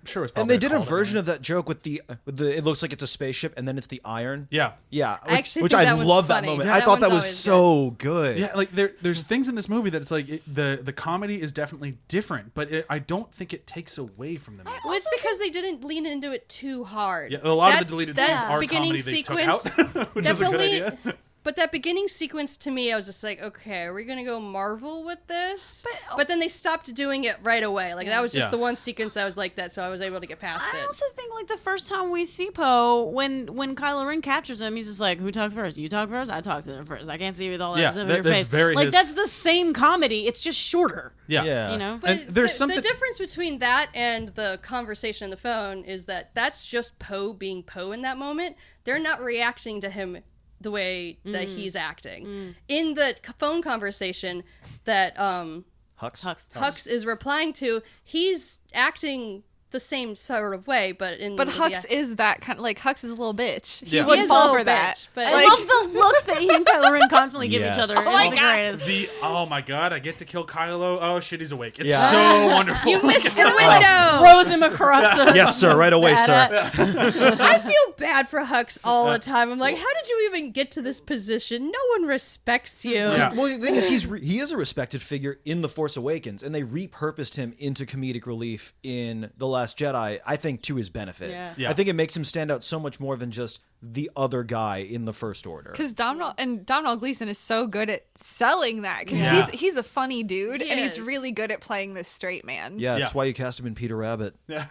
sure it was. And Probably they did a called version it. of that joke with the. It looks like it's a spaceship, and then it's the iron. Yeah, Yeah, I actually which think I that one's love that funny. moment. Yeah, I that thought that one's was always so good. yeah. Like there's things in this movie that it's like the comedy is definitely different, but I don't think it takes away from the movie. Well, it's because they didn't lean into it too hard. Yeah, a lot of That- the deleted that scenes are beginning comedy they took sequence, out, which that is a good beginning- idea. But that beginning sequence to me, I was just like, okay, are we gonna go Marvel with this? But then they stopped doing it right away. Like that was just Yeah. the one sequence that was like that, so I was able to get past I it. also think like the first time we see Poe, when Kylo Ren captures him, he's just like, "Who talks first? You talk first. I talk to them first. I can't see with all that Yeah, stuff in that- your that's face." very like his- that's the same comedy. It's just shorter. Yeah. Yeah. You know. But And there's something- the difference between that and the conversation on the phone is that that's just Poe being Poe in that moment. They're not reacting to him the way that he's acting. In the phone conversation that Hux. Hux is replying to, he's acting the same sort of way, but in But the Hux is that kind of like Hux is a little bitch. He Yeah. would He is a fall little for that. bitch, but- I Like- love the looks that he and Kylo Ren constantly give each Yes. other. Oh It's my the God. greatest. Oh my god, I get to kill Kylo. Oh shit, he's awake. It's Yeah. so wonderful. You missed your window! Throws him across the. Yes, sir. Right away, sir. I feel bad for Hux all the time. I'm like, how did you even get to this position? No one respects you. Yeah. Well, the thing is, he is a respected figure in The Force Awakens, and they repurposed him into comedic relief in The Last Jedi, I think, to his benefit. Yeah. Yeah. I think it makes him stand out so much more than just the other guy in the First Order. Because Domhnall Gleeson is so good at selling that. Because Yeah. he's a funny dude, He and he's is. really good at playing this straight man. Yeah, that's Yeah. why you cast him in Peter Rabbit. I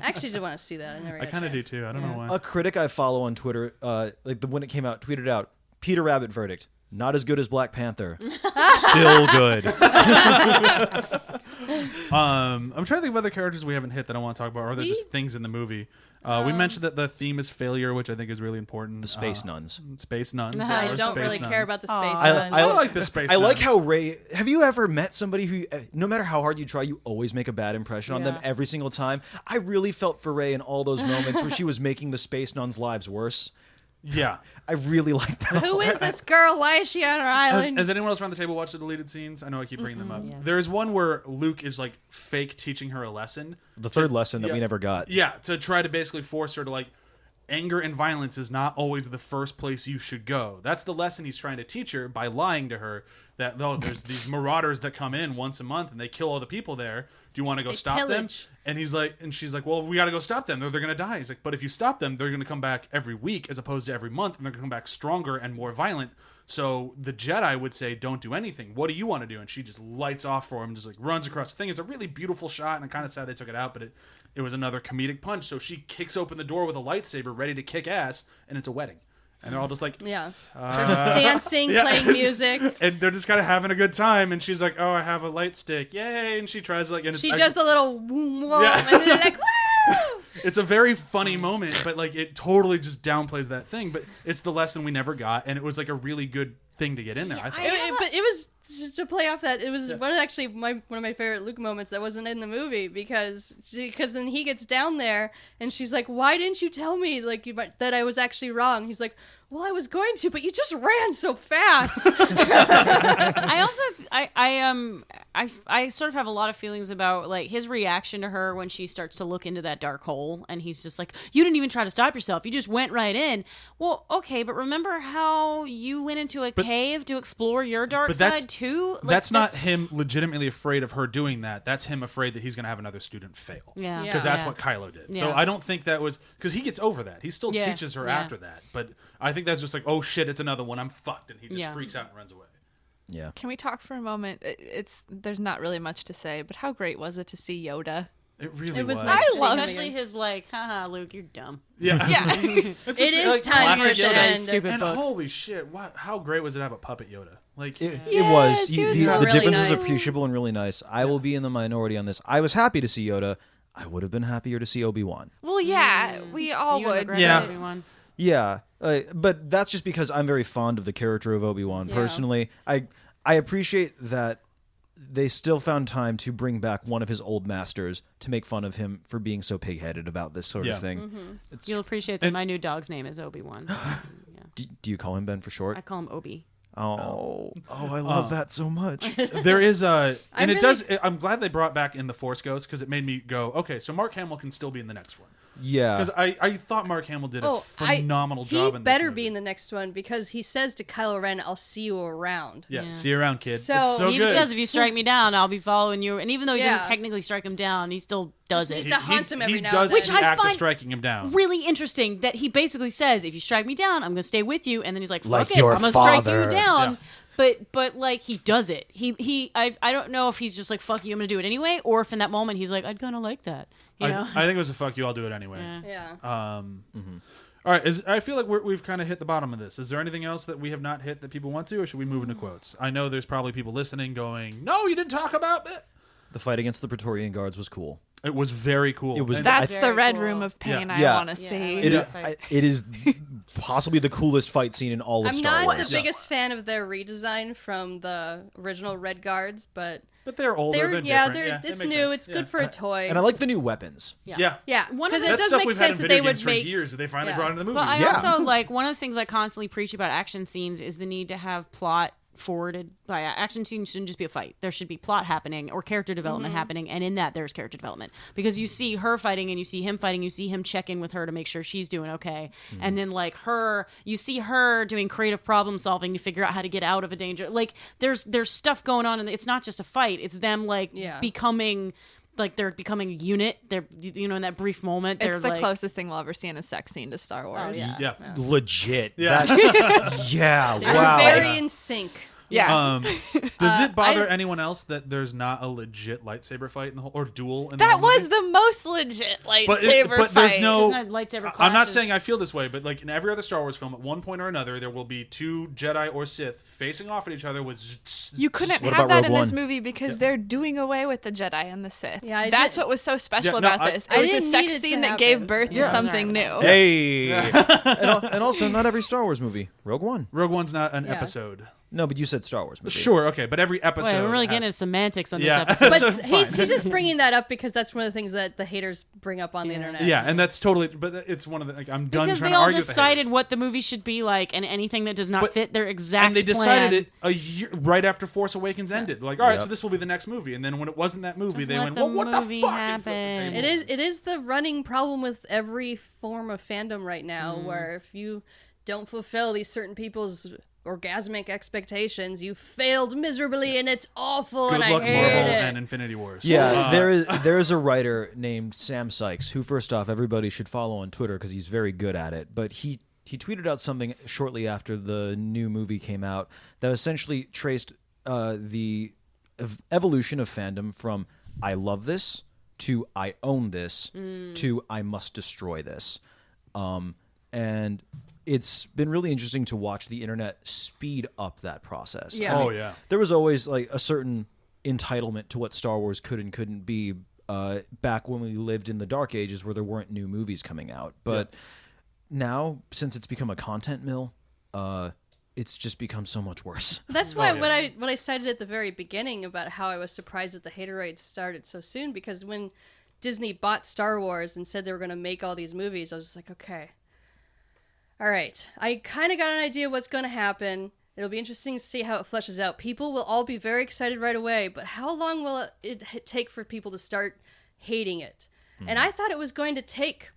actually did want to see that. I never I got a kind of do chance. too. I don't know why. A critic I follow on Twitter, when it came out, tweeted out, Peter Rabbit verdict. Not as good as Black Panther. Still good. I'm trying to think of other characters we haven't hit that I want to talk about, or are there just things in the movie? We mentioned that the theme is failure, which I think is really important. The space nuns. Space nuns. I There are don't space really nuns. care about the space Aw. nuns. I like the space. I like nuns. how Ray. Have you ever met somebody who, no matter how hard you try, you always make a bad impression on them Yeah. every single time? I really felt for Ray in all those moments where she was making the space nuns' lives worse. Yeah. I really like that. Who is this girl? Why is she on our island? Has anyone else around the table watched the deleted scenes? I know I keep bringing them up. There is one where Luke is like fake teaching her a lesson. The third lesson that yeah. we never got. Yeah, to try to basically force her to like, anger and violence is not always the first place you should go. That's the lesson he's trying to teach her by lying to her that there's these marauders that come in once a month and they kill all the people there. Do you want to go They stop pillage. them? And she's like, well, we got to go stop them. They're going to die. He's like, but if you stop them, they're going to come back every week as opposed to every month, and they're going to come back stronger and more violent. So the Jedi would say, don't do anything. What do you want to do? And she just lights off for him, just like runs across the thing. It's a really beautiful shot, and I'm kind of sad they took it out, but it was another comedic punch. So she kicks open the door with a lightsaber, ready to kick ass, and it's a wedding. And they're all just like... Yeah. They're just dancing, playing music. And they're just kind of having a good time. And she's like, oh, I have a light stick. Yay. And she tries like... And she does the little... Whoa, Yeah. and then they're like, woo! It's a very funny moment, but like it totally just downplays that thing. But it's the lesson we never got, and it was like a really good thing to get in there. I thought. But it was to play off that. It was one of my favorite Luke moments that wasn't in the movie because then he gets down there and she's like, "Why didn't you tell me that I was actually wrong?" He's like, "Well, I was going to, but you just ran so fast." I sort of have a lot of feelings about like his reaction to her when she starts to look into that dark hole, and he's just like, "You didn't even try to stop yourself. You just went right in." Well, okay, but remember how you went into a cave to explore your dark side too? Like, that's not him legitimately afraid of her doing that. That's him afraid that he's going to have another student fail. Yeah, because that's what Kylo did. Yeah. So I don't think that was because he gets over that. He still teaches her after that, but I think that's just like, oh shit, it's another one. I'm fucked, and he just freaks out and runs away. Yeah. Can we talk for a moment? There's not really much to say, but how great was it to see Yoda? It really was. Nice. I love especially his like, haha, Luke, you're dumb. Yeah. Yeah. It is time for it to end. Stupid And books. holy shit, how great was it to have a puppet Yoda? Like It Yes, was. he was The so really difference is nice. appreciable and really nice. I will be in the minority on this. I was happy to see Yoda. I would have been happier to see Obi-Wan. Well, yeah, we all You and would. McGregor, Yeah. everyone. Yeah, but that's just because I'm very fond of the character of Obi-Wan. Yeah. Personally, I appreciate that they still found time to bring back one of his old masters to make fun of him for being so pig-headed about this sort of thing. Mm-hmm. You'll appreciate that my new dog's name is Obi-Wan. Do you call him Ben for short? I call him Obi. Oh, I love that so much. there is a, and it really- does. I'm glad they brought back in the Force Ghost because it made me go, okay, so Mark Hamill can still be in the next one. Yeah, Because I thought Mark Hamill did a phenomenal job He in this better movie. be in the next one because he says to Kylo Ren, "I'll see you around." Yeah, Yeah. see you around, kid. So- it's so He even good. says, "If you strike me down, I'll be following you." And even though he Yeah. doesn't technically strike him down, he still does Just it. needs to hunt him every now does and then. Which I the act of find striking him down. Really interesting that he basically says, "If you strike me down, I'm going to stay with you." And then he's like, Like "Fuck it, your I'm going to strike father. you down." Yeah. But like he does it. I don't know if he's just like, "Fuck you, I'm going to do it anyway," or if in that moment he's like, "I'd kind of like that." You know? I think it was a fuck you. I'll do it anyway. Yeah. Yeah. All right. I feel like we've kind of hit the bottom of this. Is there anything else that we have not hit that people want to, or should we move into quotes? I know there's probably people listening going, "No, you didn't talk about it." the fight against the Praetorian Guards was cool. It was very cool. It was And- That's Very the red cool. room of pain I Yeah. want to Yeah, see. I like It, that is, fight. it is possibly the coolest fight scene in all of I'm Star not Wars. the biggest fan of their redesign from the original Red Guards, but but they're older. They're different. it's it makes new. sense. It's good for a toy. And I like the new weapons. Yeah. yeah, One of because the- it That's does stuff make we've had in sense that video they would games for make. years that they finally Yeah. brought into the movie. But I Yeah. also like one of the things I constantly preach about action scenes is the need to have plot forwarded by action scenes. Shouldn't just be a fight. There should be plot happening or character development happening, and in that there's character development because you see her fighting and you see him fighting, you see him check in with her to make sure she's doing okay, and then like you see her doing creative problem solving to figure out how to get out of a danger. Like there's stuff going on, and it's not just a fight. It's them like becoming. Like they're becoming a unit. They're in that brief moment. They're It's the like, closest thing we'll ever see in a sex scene to Star Wars. yeah. Yeah. Legit. Yeah. Yeah. They're Wow. very in sync. Yeah. Does it bother anyone else that there's not a legit lightsaber fight in the whole or duel in the that whole was movie? the most legit lightsaber but fight. there's no. There's no lightsaber I'm not clashes. saying I feel this way, but like in every other Star Wars film, at one point or another, there will be two Jedi or Sith facing off at each other with. You couldn't What have about that Rogue in this One? movie because they're doing away with the Jedi and the Sith. Yeah, that's did- what was so special Yeah, no, about I- this. I It was a didn't sex need it to scene that happen. gave birth Yeah. to something new. Hey. And also, not every Star Wars movie. Rogue One. Rogue One's not an Yeah. episode. No, but you said Star Wars movie. Sure, okay, but every episode. Wait, we're really has- getting into semantics on Yeah. this episode. So But he's fine. just bringing that up because that's one of the things that the haters bring up on the internet. Yeah, and that's totally. But it's one of the. Like, I'm done Because trying they to all argue with the decided haters. what the movie should be like, and anything that does not But- fit their exact And they decided plan, it a year right after Force Awakens ended. Like, all right, Yep. so this will be the next movie. And then when it wasn't that movie, Just they let went, the "Well, what the movie fuck?" and flipped the happen. table. It is the running problem with every form of fandom right now, where if you don't fulfill these certain people's orgasmic expectations, you failed miserably and it's awful Good and luck, I hate Marvel it. and Infinity Wars. Yeah, there is a writer named Sam Sykes who, first off, everybody should follow on Twitter because he's very good at it. But he he tweeted out something shortly after the new movie came out that essentially traced the evolution of fandom from "I love this" to "I own this" to "I must destroy this," and it's been really interesting to watch the internet speed up that process. Yeah. Oh yeah. There was always like a certain entitlement to what Star Wars could and couldn't be back when we lived in the dark ages where there weren't new movies coming out. But now, since it's become a content mill, it's just become so much worse. That's why yeah. what I cited at the very beginning about how I was surprised that the haterade started so soon, because when Disney bought Star Wars and said they were going to make all these movies, I was just like, okay, all right, I kind of got an idea what's going to happen. It'll be interesting to see how it fleshes out. People will all be very excited right away, but how long will it take for people to start hating it? And I thought it was going to take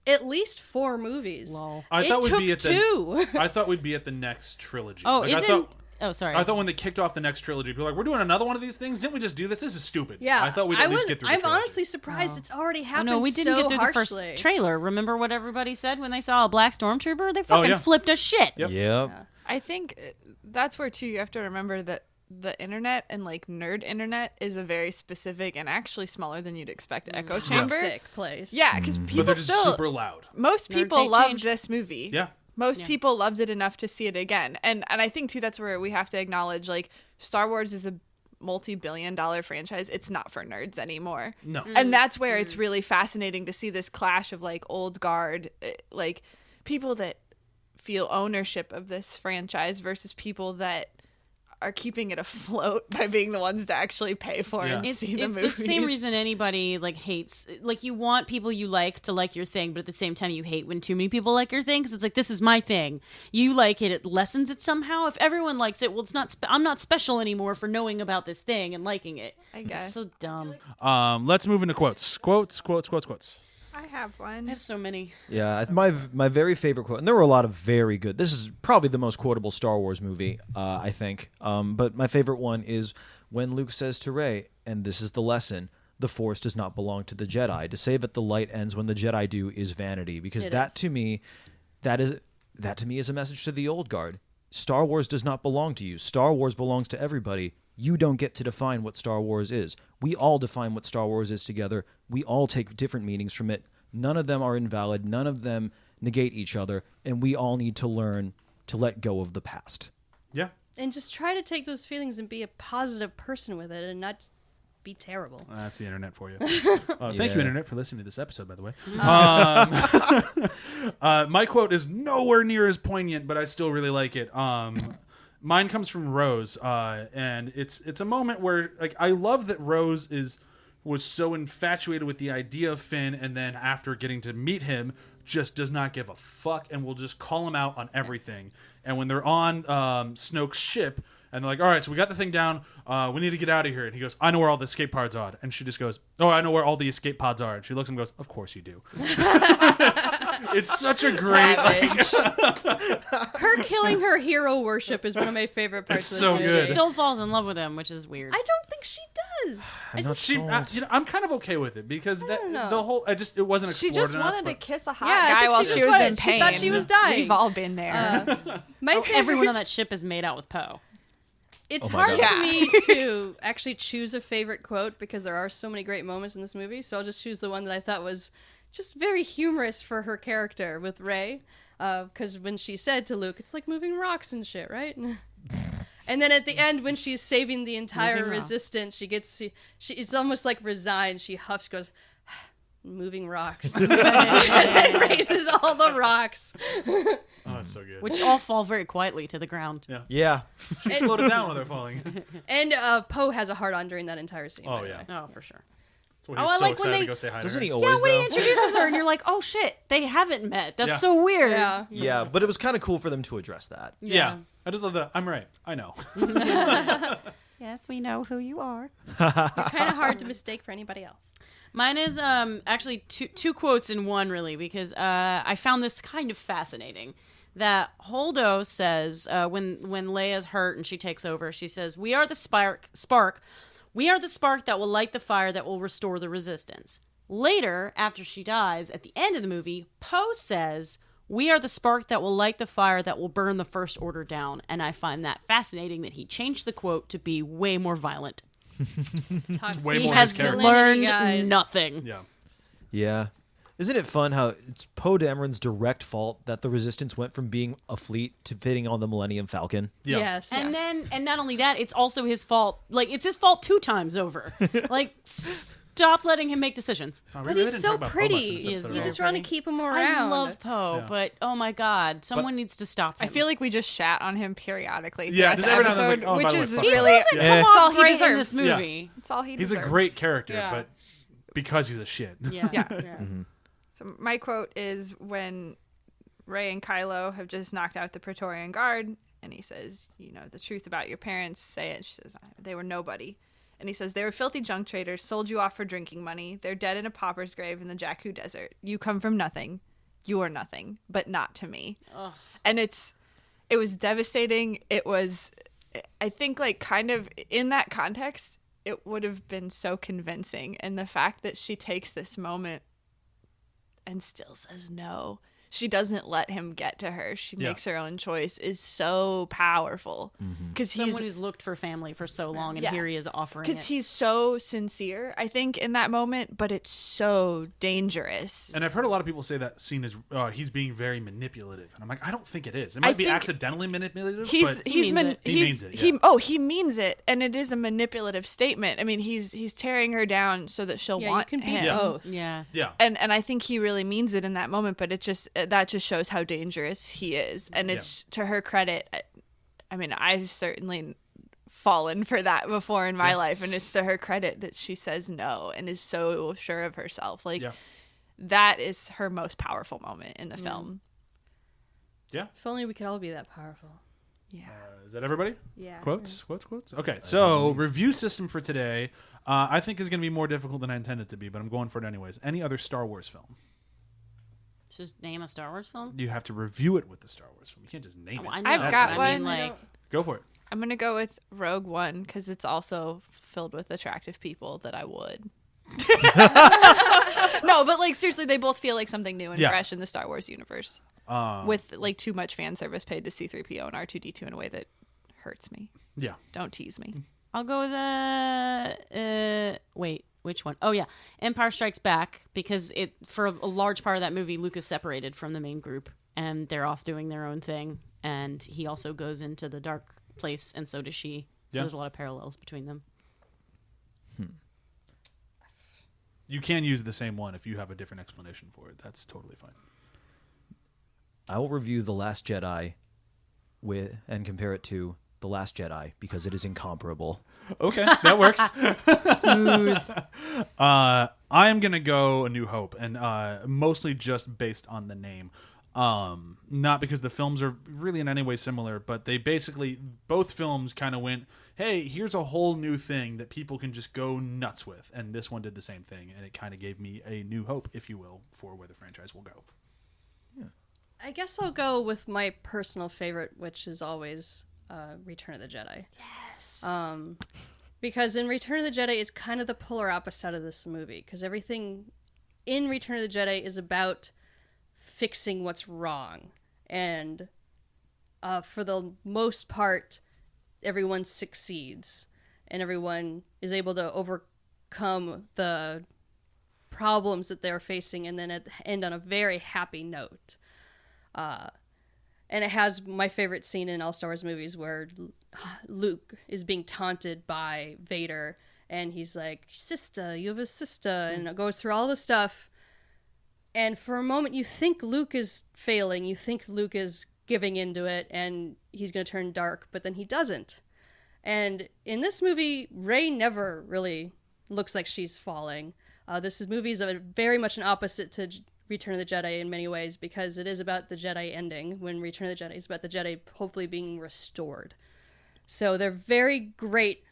at least 4 movies. Lol. I thought it we'd be took at the 2. I thought we'd be at the next trilogy. Oh, Like, sorry. I thought when they kicked off the next trilogy, people were like, "We're doing another one of these things. Didn't we just do this? This is stupid." Yeah, I thought we'd at least get through the I'm trilogy. honestly surprised it's already Oh happened no, we didn't so get through harshly. the first trailer. Remember what everybody said when they saw a black stormtrooper? They fucking yeah. flipped us shit. Yep. Yep. I think that's where too you have to remember that the internet and like nerd internet is a very specific and actually smaller than you'd expect echo chamber. Toxic place. Yeah, because But people they're just still super loud. most Nerds people hate loved change. this movie. Yeah. Most people loved it enough to see it again. And I think too that's where we have to acknowledge like Star Wars is a multi-billion-dollar franchise. It's not for nerds anymore. No. And that's where it's really fascinating to see this clash of like old guard like people that feel ownership of this franchise versus people that are keeping it afloat by being the ones to actually pay for it and It's see the the movies. same reason anybody like hates, like you want people you like to like your thing, but at the same time you hate when too many people like your thing because it's like, this is my thing. You like it, it lessens it somehow. If everyone likes it, well, it's not. I'm not special anymore for knowing about this thing and liking it. I guess. It's so dumb. Let's move into quotes. Quotes. I have I one. have so many. Yeah, my very favorite quote, and there were a lot of very good. This is probably the most quotable Star Wars movie, I think. But my favorite one is when Luke says to Rey, and this is the lesson: the Force does not belong to the Jedi. To say that the light ends when the Jedi do is vanity, because It that is. to me is a message to the old guard. Star Wars does not belong to you. Star Wars belongs to everybody. You don't get to define what Star Wars is. We all define what Star Wars is together. We all take different meanings from it. None of them are invalid. None of them negate each other. And we all need to learn to let go of the past. Yeah. And just try to take those feelings and be a positive person with it and not be terrible. That's the internet for you. Thank you, Yeah. internet, for listening to this episode, by the way. My quote is nowhere near as poignant, but I still really like it. Mine comes from Rose, and it's a moment where like I love that Rose was so infatuated with the idea of Finn, and then after getting to meet him, just does not give a fuck and will just call him out on everything. And when they're on Snoke's ship, and they're like, all right, so we got the thing down. We need to get out of here. And he goes, I know where all the escape pods are. And she just goes, oh, I know where all the escape pods are. And she looks at him and goes, of course you do. it's such a great... Her killing her hero worship is one of my favorite parts It's of so this good. movie. She still falls in love with him, which is weird. I don't think she does. I'm I not just, sold. I'm kind of okay with it because don't know. the whole it wasn't She explored just enough, wanted to but- kiss a hot Yeah, I guy think while she she just was wanted- in she pain. thought she was dying. We've all been there. my favorite, Everyone on that ship is made out with Poe. it's Oh my hard God. for me to actually choose a favorite quote because there are so many great moments in this movie. So I'll just choose the one that I thought was just very humorous for her character with Rey. Because when she said to Luke, it's like moving rocks and shit, right? And then at the end, when she's saving the entire Moving rocks. resistance, it's almost like resigned. She huffs, goes, moving rocks. And then raises all the rocks. Oh, that's so good. Which all fall very quietly to the ground. Yeah. She slowed it down when they're falling. And Poe has a hard-on during that entire scene. Oh, by the yeah. way. Oh, for sure. That's why he Oh, was I so like when excited they- to go say hi Doesn't to he her. always, Yeah, when he though? introduces her and you're like, oh shit, they haven't met. That's Yeah. so weird. Yeah. Yeah, but it was kind of cool for them to address that. Yeah. I just love that. I'm right. I know. Yes, we know who you are. You're kind of hard to mistake for anybody else. Mine is actually two quotes in one, really, because I found this kind of fascinating. That Holdo says when Leia's hurt and she takes over, she says, "We are the spark. We are the spark that will light the fire that will restore the resistance." Later, after she dies, at the end of the movie, Poe says, We are the spark that will light the fire that will burn the First Order down. And I find that fascinating that he changed the quote to be way more violent. Way He more has his character. learned Guys. nothing. Yeah. Yeah. Isn't it fun how it's Poe Dameron's direct fault that the Resistance went from being a fleet to fitting on the Millennium Falcon? Yeah. Yes. And not only that, it's also his fault. Like, it's his fault 2 times over. Like, stop letting him make decisions. Oh, But we he's didn't so talk about Poe much in pretty. this He is episode very at You just all. want to keep him around. I love Poe, Yeah. but oh my God, someone needs to stop him. I feel like we just shat on him periodically. Yeah, throughout just the every now and then episode, it's like, oh, by which the way, is fuck he that. really doesn't Yeah. come It's all off he great in deserves. this Yeah. movie. It's all he He's deserves. a great character, Yeah. but because he's a shit. Yeah. Yeah. Yeah. So my quote is when Rey and Kylo have just knocked out the Praetorian Guard, and he says, "You know the truth about your parents. Say it." She says, "They were nobody." And he says, "They were filthy junk traders, sold you off for drinking money. They're dead in a pauper's grave in the Jakku Desert. You come from nothing. You are nothing, but not to me." Ugh. And it was devastating. It was, I think, like kind of in that context, it would have been so convincing. And the fact that she takes this moment and still says no. She doesn't let him get to her. She Yeah. makes her own choice is so powerful. Because Someone who's looked for family for so long, and Yeah. here he is offering because it. he's so sincere, I think, in that moment, but it's so dangerous. And I've heard a lot of people say that scene is he's being very manipulative, and I'm like, I don't think it is. It might be think accidentally manipulative, He's but He means it. He he's means it, he yeah. he means it, and it is a manipulative statement. I mean, he's tearing her down so that she'll Yeah, you want can be him. both. yeah. yeah, And I think he really means it in that moment, but that just shows how dangerous he is. And it's to her credit. I mean, I've certainly fallen for that before in my life, and it's to her credit that she says no and is so sure of herself. Like yeah, that is her most powerful moment in the film. yeah. If only we could all be that powerful. Yeah. Is that everybody? Yeah. Quotes. Okay, so review system for today, I think is going to be more difficult than I intended to be, but I'm going for it anyways. Any other Star Wars film? Just name a Star Wars film. You have to review it with the Star Wars film. You can't just name it. I know, I've but got I mean, one. like, Go for it. I'm going to go with Rogue One because it's also filled with attractive people that I would. No, but like seriously, they both feel like something new and Yeah. fresh in the Star Wars universe. With like too much fan service paid to C-3PO and R2-D2 in a way that hurts me. Yeah. Don't tease me. I'll go with wait, which one? Oh yeah, Empire Strikes Back, because it for a large part of that movie, Luke is separated from the main group and they're off doing their own thing, and he also goes into the dark place, and so does she. So Yeah. there's a lot of parallels between them. You can use the same one if you have a different explanation for it. That's totally fine. I will review The Last Jedi and compare it to The Last Jedi because it is incomparable. Okay, that works. Smooth. I'm gonna go A New Hope, and mostly just based on the name. Not because the films are really in any way similar, but they basically, both films kind of went, hey, here's a whole new thing that people can just go nuts with, and this one did the same thing, and it kind of gave me a new hope, if you will, for where the franchise will go. I guess I'll go with my personal favorite, which is always Return of the Jedi. Yes. Because in Return of the Jedi, it's kind of the polar opposite of this movie, because everything in Return of the Jedi is about fixing what's wrong. And for the most part, everyone succeeds, and everyone is able to overcome the problems that they're facing, and then end on a very happy note. And it has my favorite scene in all Star Wars movies where Luke is being taunted by Vader, and he's like, "Sister, you have a sister," and it goes through all the stuff. And for a moment, you think Luke is failing, you think Luke is giving into it, and he's going to turn dark, but then he doesn't. And in this movie, Rey never really looks like she's falling. This movie is very much an opposite to Return of the Jedi in many ways, because it is about the Jedi ending, when Return of the Jedi is about the Jedi hopefully being restored. So they're very great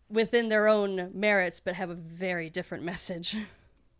within their own merits, but have a very different message.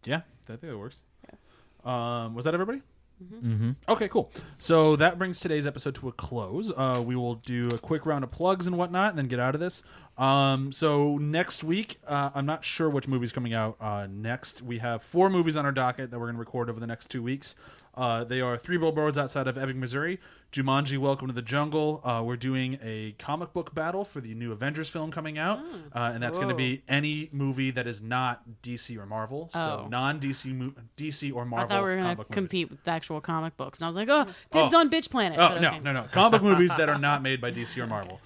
Yeah, I think that works. Yeah. Was that everybody? Mm-hmm. Okay, cool. So that brings today's episode to a close. We will do a quick round of plugs and whatnot, and then get out of this. So next week, I'm not sure which movie's coming out next. We have 4 movies on our docket that we're going to record over the next 2 weeks. They are 3 Billboards Outside of Ebbing, Missouri, Jumanji: Welcome to the Jungle. We're doing a comic book battle for the new Avengers film coming out, and that's going to be any movie that is not DC or Marvel. So non-DC, DC or Marvel. I thought we were going to compete with the actual comic books, and I was like, oh, dibs on Bitch Planet. Oh, But no, okay. no. Comic book movies that are not made by DC or Marvel.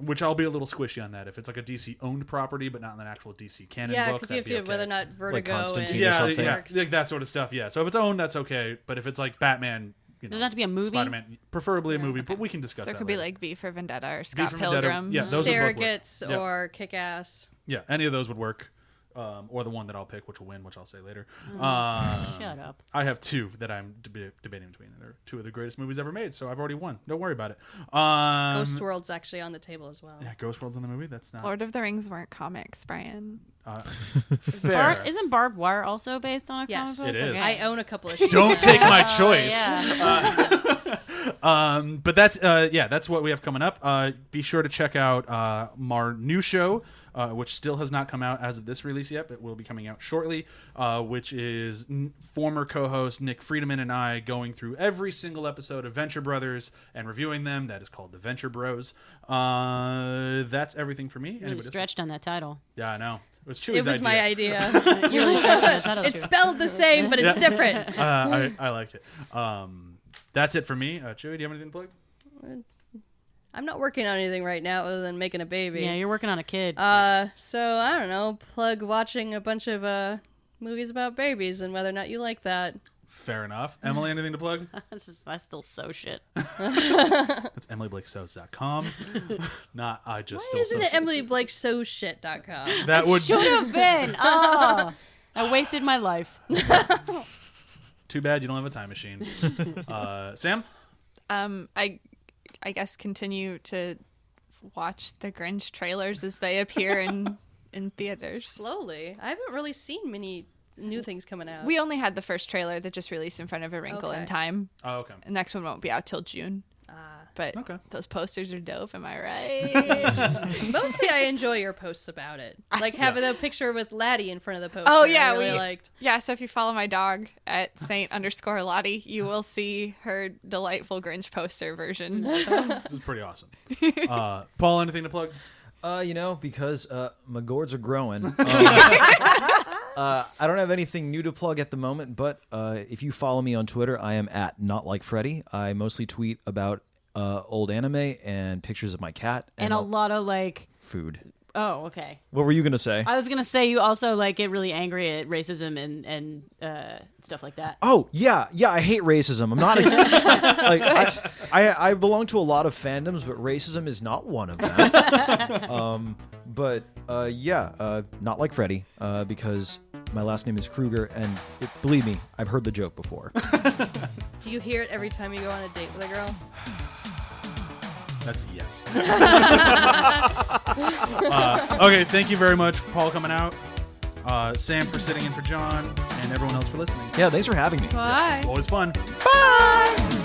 Which I'll be a little squishy on that. If it's like a DC-owned property, but not in an actual DC canon Yeah, book, because you have to whether or not Vertigo Constantine and or yeah, something. yeah, works. like that sort of stuff. Yeah. So if it's owned, that's okay. But if it's like Batman, Does it have to be a movie? Spider-Man, preferably a movie, but we can discuss So it that. could be later. like V for Vendetta or Scott for Vendetta, Pilgrim. yeah, those would both work. Surrogates Yeah. or Kick-Ass. Yeah, any of those would work. Or the one that I'll pick, which will win, which I'll say later. Shut up. I have 2 that I'm debating between. And they're 2 of the greatest movies ever made, so I've already won. Don't worry about it. Ghost World's actually on the table as well. Yeah, Ghost World's in the movie. That's not Lord of the Rings weren't comics, Brian. fair. Isn't Barbed Wire also based on a Yes. comic book? It is. I own a couple of sheets. Don't take my choice. Yeah. But that's what we have coming up. Be sure to check out our new show, which still has not come out as of this release yet, but will be coming out shortly, which is former co-host Nick Friedman and I going through every single episode of Venture Brothers and reviewing them. That is called The Venture Bros. That's everything for me. Really stretched on that title. Yeah, I know. It was Chewy's It was my idea. You really stretched on that title, It's too. spelled the same, but it's different. I like it. That's it for me. Chewy, do you have anything to plug? I'm not working on anything right now other than making a baby. Yeah, you're working on a kid. So I don't know. Plug watching a bunch of movies about babies and whether or not you like that. Fair enough. Emily, anything to plug? I still sew shit. That's EmilyBlakeSews.com. Not I just Why still isn't it EmilyBlakeSewShit.com? That would Should have been. Oh, I wasted my life. too bad you don't have a time machine. Sam? I guess continue to watch the Grinch trailers as they appear in theaters. Slowly. I haven't really seen many new things coming out. We only had the first trailer that just released in front of A Wrinkle in Okay. Time. Oh, okay. The next one won't be out till June. But Okay. those posters are dope, am I right? Mostly I enjoy your posts about it. Like having the picture with Laddie in front of the poster. Oh, yeah, I really we- liked. Yeah, so if you follow my dog at Saint_Lottie, you will see her delightful Grinch poster version. This is pretty awesome. Paul, anything to plug? Because my gourds are growing. I don't have anything new to plug at the moment, but if you follow me on Twitter, I am at NotLikeFreddy. I mostly tweet about old anime and pictures of my cat And a lot of food. Oh, okay. What were you gonna say? I was gonna say you also get really angry at racism and stuff like that. Oh yeah, I hate racism. I'm not I belong to a lot of fandoms, but racism is not one of them. Not like Freddy, because my last name is Krueger, and believe me, I've heard the joke before. Do you hear it every time you go on a date with a girl? That's a yes. Okay, thank you very much for Paul coming out. Sam for sitting in for John, and everyone else for listening. Yeah, thanks for having me. Bye. It's always fun. Bye.